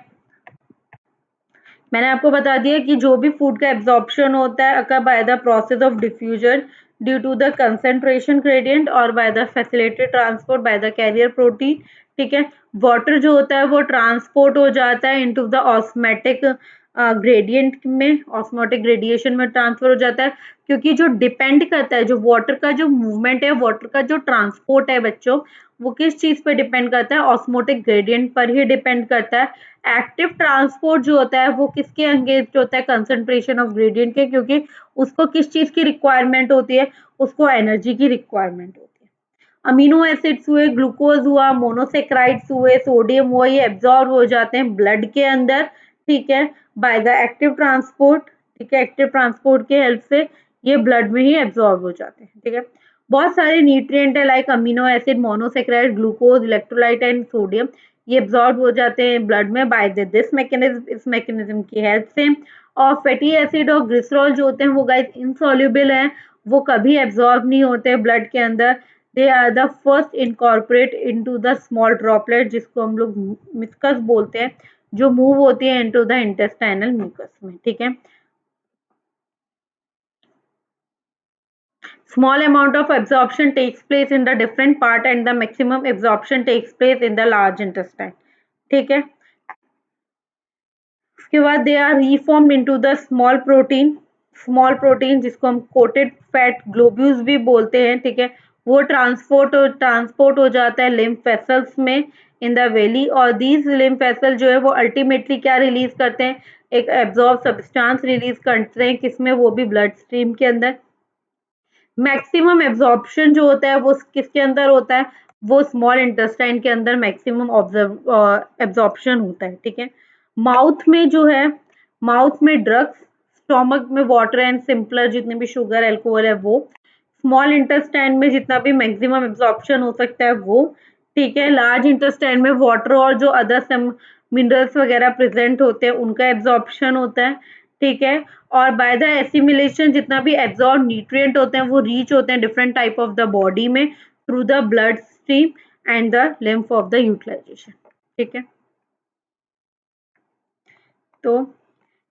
मैंने आपको बता दिया कि जो भी फूड का एब्जॉर्प्शन होता है occur by the process of diffusion due to the concentration gradient और by the facilitated transport by the carrier protein. ठीक है। वाटर जो होता है वो ट्रांसपोर्ट हो जाता है इनटू द ऑस्मेटिक ग्रेडियंट में, ऑस्मोटिक ग्रेडिएशन में ट्रांसफर हो जाता है, क्योंकि जो डिपेंड करता है, जो वाटर का जो मूवमेंट है, वाटर का जो ट्रांसपोर्ट है बच्चों, वो किस चीज पे डिपेंड करता है, ऑस्मोटिक ग्रेडियंट पर ही डिपेंड करता है। एक्टिव ट्रांसपोर्ट जो होता है वो किसके अंगेंस्ट होता है, कंसंट्रेशन ऑफ ग्रेडियंट के, क्योंकि उसको किस चीज की रिक्वायरमेंट होती है, उसको एनर्जी की रिक्वायरमेंट होती है। अमीनो एसिड्स हुए, ग्लूकोज हुआ, मोनोसेक्राइड्स हुए, सोडियम हुआ, ये एब्जॉर्ब हो जाते हैं ब्लड के अंदर। ठीक है। By the active transport. ठीक है। एक्टिव ट्रांसपोर्ट के हेल्प से ये ब्लड में ही एब्जॉर्ब हो जाते हैं। ठीक है। बहुत सारे न्यूट्रिएंट है like amino acid, monosaccharide, glucose, electrolyte and sodium, ये एब्जॉर्ब हो जाते हैं ब्लड में बाय दिस मैकेनिज्म, इस मैकेनिज्म की हेल्प से। और फैटी एसिड और ग्लिसरॉल जो होते हैं वो गाइस इनसॉल्युबल हैं, वो कभी एब्जॉर्ब नहीं होते ब्लड के अंदर। They are the first incorporate into the small droplet, जिसको हम लोग मिस्कस बोलते हैं, जो मूव होती है इनटू द इंटेस्टाइनल म्यूकस में। ठीक है। Small amount of absorption takes place in the different part and the maximum absorption takes place in the large intestine. ठीक है। उसके बाद they are reformed into the small protein जिसको हम coated fat globules भी बोलते हैं। ठीक है। वो ट्रांसपोर्ट हो जाता है लिम्फ वेसल्स में इन द वेली, और दीज लिम्फ वेसल जो है वो अल्टीमेटली क्या रिलीज करते हैं, एक एब्जॉर्ब सब्सटेंस रिलीज करते हैं, किसमें, वो भी ब्लड स्ट्रीम के अंदर। मैक्सिमम एब्जॉर्प्शन जो होता है वो किसके अंदर होता है, वो स्मॉल इंटेस्टाइन के अंदर मैक्सिमम एब्जॉर्प्शन होता है। ठीक है। माउथ में जो है, माउथ में ड्रग्स, स्टोमक में वाटर एंड सिंपलर जितने भी शुगर एल्कोहल है वो, स्मॉल इंटेस्टाइन में जितना भी मैक्सिमम एब्जॉर्प्शन हो सकता है वो। ठीक है। लार्ज इंटेस्टाइन में वाटर और जो अदर मिनरल्स वगैरह प्रेजेंट होते हैं उनका एब्जॉर्प्शन होता है। ठीक है। और बाय द एसिमिलेशन जितना भी एब्जॉर्ब न्यूट्रिएंट होते हैं वो रीच होते हैं different type of the body में through the blood stream and the lymph of the utilization. ठीक है। तो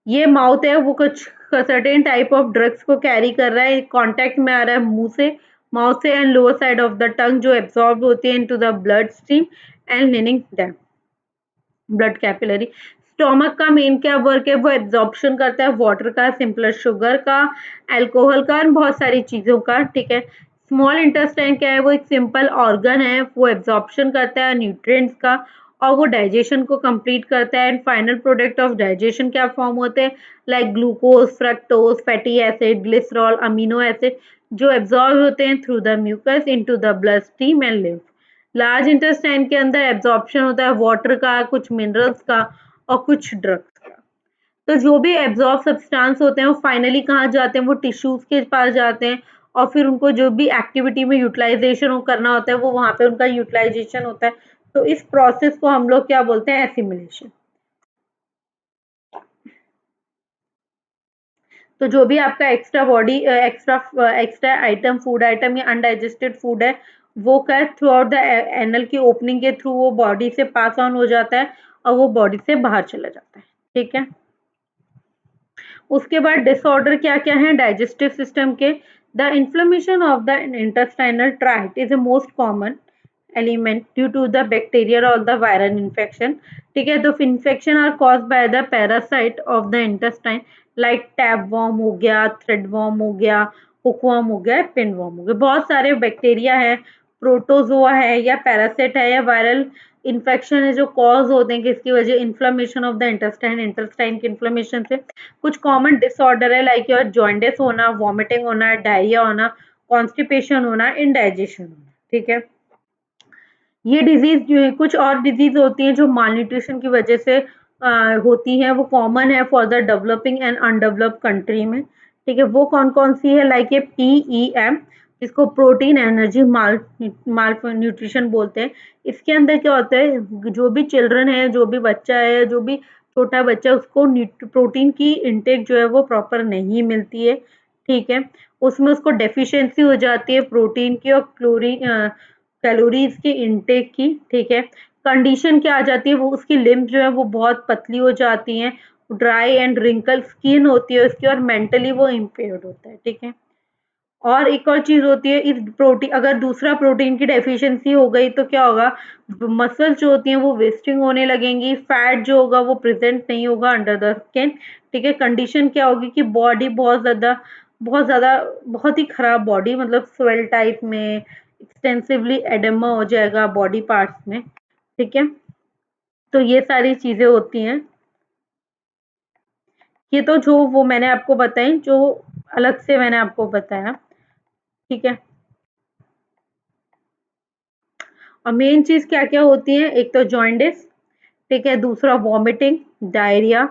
ये माउथ है वो कुछ सर्टेन टाइप ऑफ ड्रग्स को कैरी कर रहा है, कांटेक्ट में आ रहा है मुंह से, माउथ से and lower side of the tongue, जो एब्जॉर्ब होती है into the blood stream and leaning them blood capillary. Stomach का मेन क्या वर्क है, वो एब्जॉर्प्शन करता है वाटर का, सिंपलर शुगर का, अल्कोहल का और बहुत सारी चीज़ों का, ठीक है। स्मॉल इंटेस्टाइन क्या है, वो एक सिंपल ऑर्गन है, वो एब्जॉर्प्शन करता है न्यूट्रिएंट्स का और वो डाइजेशन को कंप्लीट करता है। And final product of digestion क्या फॉर्म होते हैं, like glucose, fructose, fatty acid, glycerol, amino acid, जो एब्जॉर्ब होते हैं through the mucus into the blood stream and lymph. Large intestine के अंदर एब्जॉर्प्शन होता है वाटर का, कुछ मिनरल्स का और कुछ ड्रग्स का। तो जो भी एब्जॉर्ब सब्सटेंस होते हैं वो फाइनली कहाँ जाते हैं, वो टिश्यूज के पास जाते हैं और फिर उनको जो भी एक्टिविटी में यूटिलाइजेशन करना होता है वो वहाँ पे उनका यूटिलाइजेशन होता है। तो इस प्रोसेस को हम लोग क्या बोलते हैं, एसिमिलेशन। तो जो भी आपका एक्स्ट्रा आइटम, फूड आइटम या अनडाइजेस्टेड फूड है, वो क्या थ्रू आउट द एनल की ओपनिंग के थ्रू वो बॉडी से पास ऑन हो जाता है और वो बॉडी से बाहर चला जाता है, ठीक है। उसके बाद डिसऑर्डर क्या क्या है डाइजेस्टिव सिस्टम के, the inflammation of the intestinal tract is the most common element due to the bacterial और द वायरल इन्फेक्शन, ठीक है। तो infection are cause by the parasite of the intestine, like tapeworm हो गया, thread warm हो गया, हुकवॉर्म हो गया, पिन वॉर्म हो गया, बहुत सारे बैक्टीरिया है, प्रोटोजोआ है या पैरासाइट है या वायरल इन्फेक्शन है जो कॉज होते हैं किसकी वजह, inflammation of the intestine, intestine के इन्फ्लेमेशन से। कुछ कॉमन डिसऑर्डर है लाइक योर जॉइंडिस होना, वॉमिटिंग होना, डायरिया होना, कॉन्स्टिपेशन होना, इनडाइजेशन होना, ठीक है। ये डिजीज जो है, कुछ और डिजीज होती हैं जो मालन्यूट्रिशन की वजह से होती हैं, वो कॉमन है for the developing and undeveloped country में, ठीक है। वो कौन कौन सी है, लाइक ये PEM, जिसको प्रोटीन एनर्जी माल न्यूट्रिशन बोलते हैं। इसके अंदर क्या होता है, जो भी चिल्ड्रन है, जो भी बच्चा है, जो भी छोटा बच्चा है, उसको प्रोटीन की इंटेक जो है वो प्रॉपर नहीं मिलती है, ठीक है। उसमें उसको डेफिशिएंसी हो जाती है प्रोटीन की और क्लोरीन कैलोरीज की इनटेक की, ठीक है। कंडीशन क्या आ जाती है, वो उसकी लिम्फ जो है वो बहुत पतली हो जाती हैं, ड्राई एंड रिंकल स्किन होती है उसकी और मेंटली वो इम्पेयर्ड होता है, ठीक है। और एक और चीज होती है, इस प्रोटीन अगर दूसरा प्रोटीन की डेफिशिएंसी हो गई तो क्या होगा, मसल्स जो होती हैं वो वेस्टिंग होने लगेंगी, फैट जो होगा वो प्रेजेंट नहीं होगा अंडर द स्किन, ठीक है। कंडीशन क्या होगी कि बॉडी बहुत ज़्यादा बहुत ही खराब बॉडी, मतलब स्वेल टाइप में, एक्सटेंसिवली एडेमा हो जाएगा बॉडी पार्ट्स में, ठीक है। तो ये सारी चीज़ें होती हैं। ये तो जो वो मैंने आपको बताई, जो अलग से मैंने आपको बताया, ठीक है। और मेन चीज़ क्या-क्या होती है, एक तो जॉन्डिस, ठीक है, दूसरा वॉमिटिंग, डायरिया,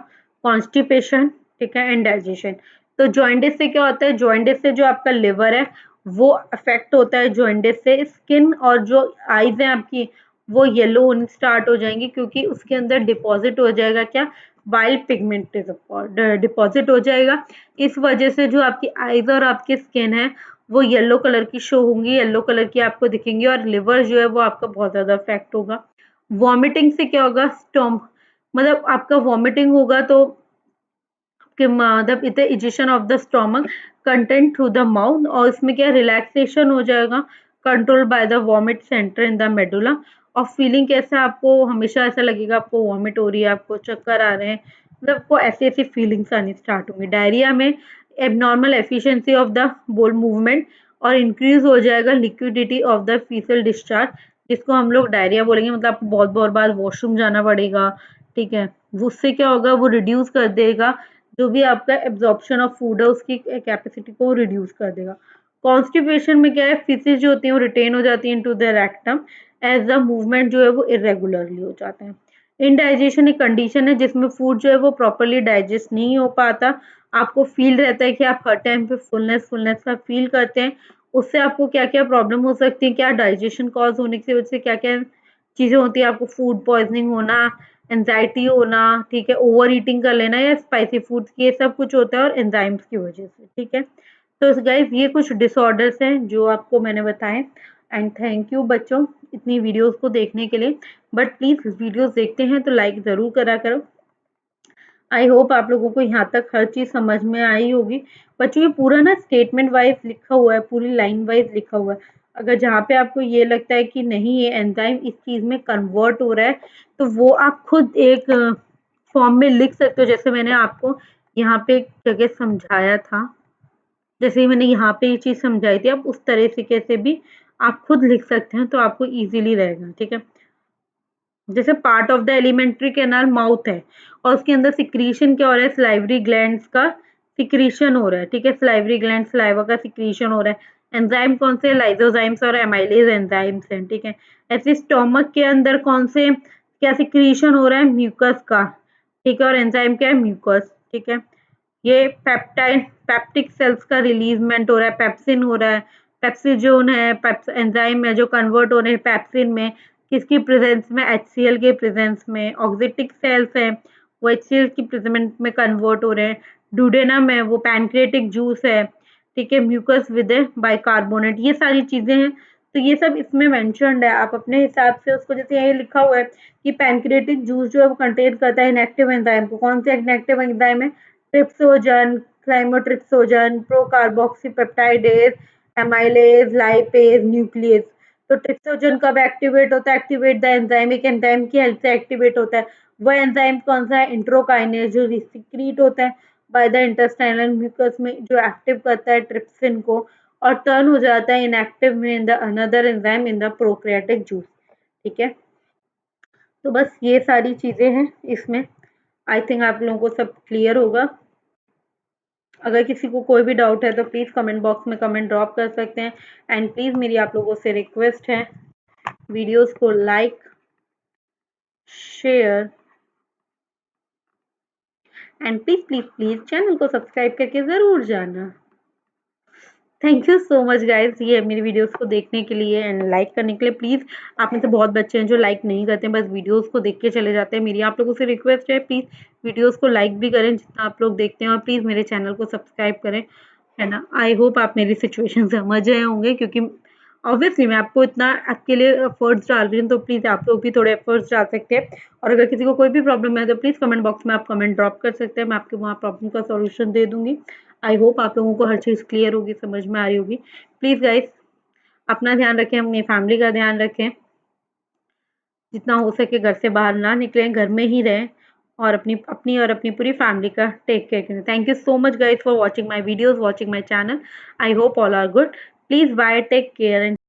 कॉन्स्टिपेशन, ठीक है, इंडाइजेशन। तो जॉन्डिस से क्या होता है, जॉन्डिस से जो आपका लिवर है वो अफेक्ट होता है, जॉन्डिस से स्किन और जो आईज हैं आपकी वो येलो होनी स्टार्ट हो जाएंगी, क्योंकि उसके अंदर डिपॉजिट हो जाएगा क्या, बाइल पिगमेंट डिपॉजिट हो जाएगा। इस वजह से जो आपकी आईज और आपकी स्किन है वो येलो कलर की शो होंगी, येलो कलर की आपको दिखेंगी और लिवर जो है वो आपका बहुत ज़्यादा अफेक्ट होगा। वॉमिटिंग से क्या होगा, स्टोम मतलब आपका वॉमिटिंग होगा तो कि मतलब it egestion of the stomach content through the mouth, और इसमें क्या रिलैक्सेशन हो जाएगा, control by the vomit centre in the medulla. और फीलिंग कैसा, आपको हमेशा ऐसा लगेगा आपको वॉमिट हो रही है, आपको चक्कर आ रहे हैं, मतलब आपको ऐसी ऐसी फीलिंग्स आनी स्टार्ट होंगी। डायरिया में एबनॉर्मल एफिशिएंसी ऑफ द बोल मूवमेंट और इंक्रीज हो जाएगा liquidity of the faecal discharge, जिसको हम लोग डायरिया बोलेंगे, मतलब आपको बहुत बहुत बार वॉशरूम जाना पड़ेगा, ठीक है। उससे क्या होगा, वो रिड्यूस कर देगा जो भी आपका एब्जॉर्प्शन ऑफ फूड है उसकी कैपेसिटी को रिड्यूस कर देगा। कॉन्स्टिपेशन में क्या है, फीसेस जो होती हैं वो रिटेन हो जाती हैं into the rectum as the movement जो है वो इरेगुलरली हो जाता है। इनडाइजेशन एक कंडीशन है जिसमें फूड जो है वो प्रॉपरली डाइजेस्ट नहीं हो पाता, आपको फील रहता है कि आप हर टाइम पे फुलनेस फुलनेस का फील करते हैं। उससे आपको क्या क्या प्रॉब्लम हो सकती है, क्या डाइजेशन कॉज होने की वजह से क्या क्या चीज़ें होती हैं, आपको फूड पॉइजनिंग होना, एंजाइटी होना, ठीक है, ओवर ईटिंग कर लेना या स्पाइसी फूड्स, ये सब कुछ होता है और एंजाइम्स की वजह से, ठीक है। तो गाइज ये कुछ डिसऑर्डर्स हैं जो आपको मैंने बताए। एंड थैंक यू बच्चों इतनी वीडियोस को देखने के लिए, बट प्लीज़ वीडियोस देखते हैं तो लाइक ज़रूर करा करो। आई होप आप लोगों को यहाँ तक हर चीज़ समझ में आई होगी। बच्चों ये पूरा ना स्टेटमेंट वाइज लिखा हुआ है, पूरी लाइन वाइज लिखा हुआ है। अगर जहाँ पे आपको ये लगता है कि नहीं ये एंजाइम इस चीज़ में कन्वर्ट हो रहा है, तो वो आप खुद एक फॉर्म में लिख सकते हो, जैसे मैंने आपको यहाँ पे एक जगह समझाया था। जैसे मैंने यहाँ पे ये चीज़ समझाई थी, आप उस तरीके से भी आप खुद लिख सकते हैं, तो आपको ईज़िली रहेगा, ठीक है? जैसे part of the alimentary canal mouth है और उसके अंदर सिक्रीशन क्या हो रहा है, सलाइवरी ग्लैंड्स का सिक्रीशन हो रहा है, ठीक है? सलाइवरी ग्लैंड सलाइवा का सिक्रीशन हो रहा है। एंजाइम कौन से, लाइसोजाइम्स और एमाइलेज एंजाइम्स हैं, ठीक है? ऐसे स्टोमक के अंदर कौन से क्या सिक्रीशन हो रहा है, म्यूकस का, ठीक है? और एंजाइम क्या है, म्यूकस, ठीक है? ये पेप्टाइड पेप्टिक सेल्स का रिलीजमेंट हो रहा है, पेप्सिन हो रहा है, पेप्सिजोन है, एंजाइम है जो कन्वर्ट हो रहे हैं पेप्सिन में, किसकी प्रेजेंस में, HCl के प्रेजेंस में। ऑक्सीटिक सेल्स हैं वो HCl की प्रेजेंस में कन्वर्ट हो रहे हैं। डुडेनम है वो पैनक्रियाटिक जूस है, ठीक है? म्यूकस विद बाइकार्बोनेट, ये सारी चीजें हैं। तो ये सब इसमें मेंशन्ड है, आप अपने हिसाब से उसको, जैसे ये लिखा हुआ है कि पैनक्रियाटिक जूस जो है वो कंटेन करता है इनएक्टिव एंजाइम को। कौन से इनएक्टिव एंजाइम है, ट्रिप्सोजन, क्लाइमोट्रिप्सोजन, प्रोकार्बोक्सीपेप्टाइडेज, एमाइलेज, लाइपेज, न्यूक्लियस। तो ट्रिप्सोजन कब एक्टिवेट होता है, एक्टिवेट द एंजाइम, एक एंजाइम की हेल्प से एक्टिवेट होता है। वह एंजाइम कौन सा है, इंट्रोकाइनेज, जो सिक्रीट होता है बाय द इंटेस्टाइनल म्यूकस में, जो एक्टिव करता है ट्रिप्सिन को और टर्न हो जाता है इनएक्टिव में in the another enzyme in the prokaryotic juice, ठीक है? तो बस ये सारी चीजें हैं इसमें। आई थिंक आप लोगों को सब क्लियर होगा। अगर किसी को कोई भी डाउट है तो प्लीज़ कमेंट बॉक्स में कमेंट ड्रॉप कर सकते हैं। एंड प्लीज़ मेरी आप लोगों से रिक्वेस्ट है, वीडियोस को like, share and please please please channel को सब्सक्राइब करके ज़रूर जाना। Thank you so much guys ये मेरी वीडियोस को देखने के लिए एंड लाइक करने के लिए। प्लीज़ आप में से बहुत बच्चे हैं जो लाइक नहीं करते हैं, बस वीडियोस को देख के चले जाते हैं। मेरी आप लोगों से रिक्वेस्ट है, प्लीज़ वीडियोस को लाइक भी करें जितना आप लोग देखते हैं, और प्लीज़ मेरे चैनल को सब्सक्राइब करें, है ना? आई होप आप मेरी सिचुएशन समझ रहे होंगे, क्योंकि ऑब्वियसली मैं आपको इतना आपके लिए एफर्ट्स डाल रही हूँ, तो प्लीज़ आप लोग भी थोड़े एफर्ट्स डाल सकते हैं। और अगर किसी को कोई भी प्रॉब्लम है तो प्लीज़ कमेंट बॉक्स में आप कमेंट ड्रॉप कर सकते हैं, मैं आपके वहाँ प्रॉब्लम का सॉल्यूशन दे दूँगी। आई होप आप लोगों को हर चीज़ क्लियर होगी, समझ में आ रही होगी। प्लीज़ गाइस अपना ध्यान रखें, अपनी फैमिली का ध्यान रखें। जितना हो सके घर से बाहर ना निकलें, घर में ही रहें और अपनी अपनी और अपनी पूरी फैमिली का टेक केयर करें। Thank you so much guys for watching my videos, watching my channel. I hope all are good. Please bye, take care and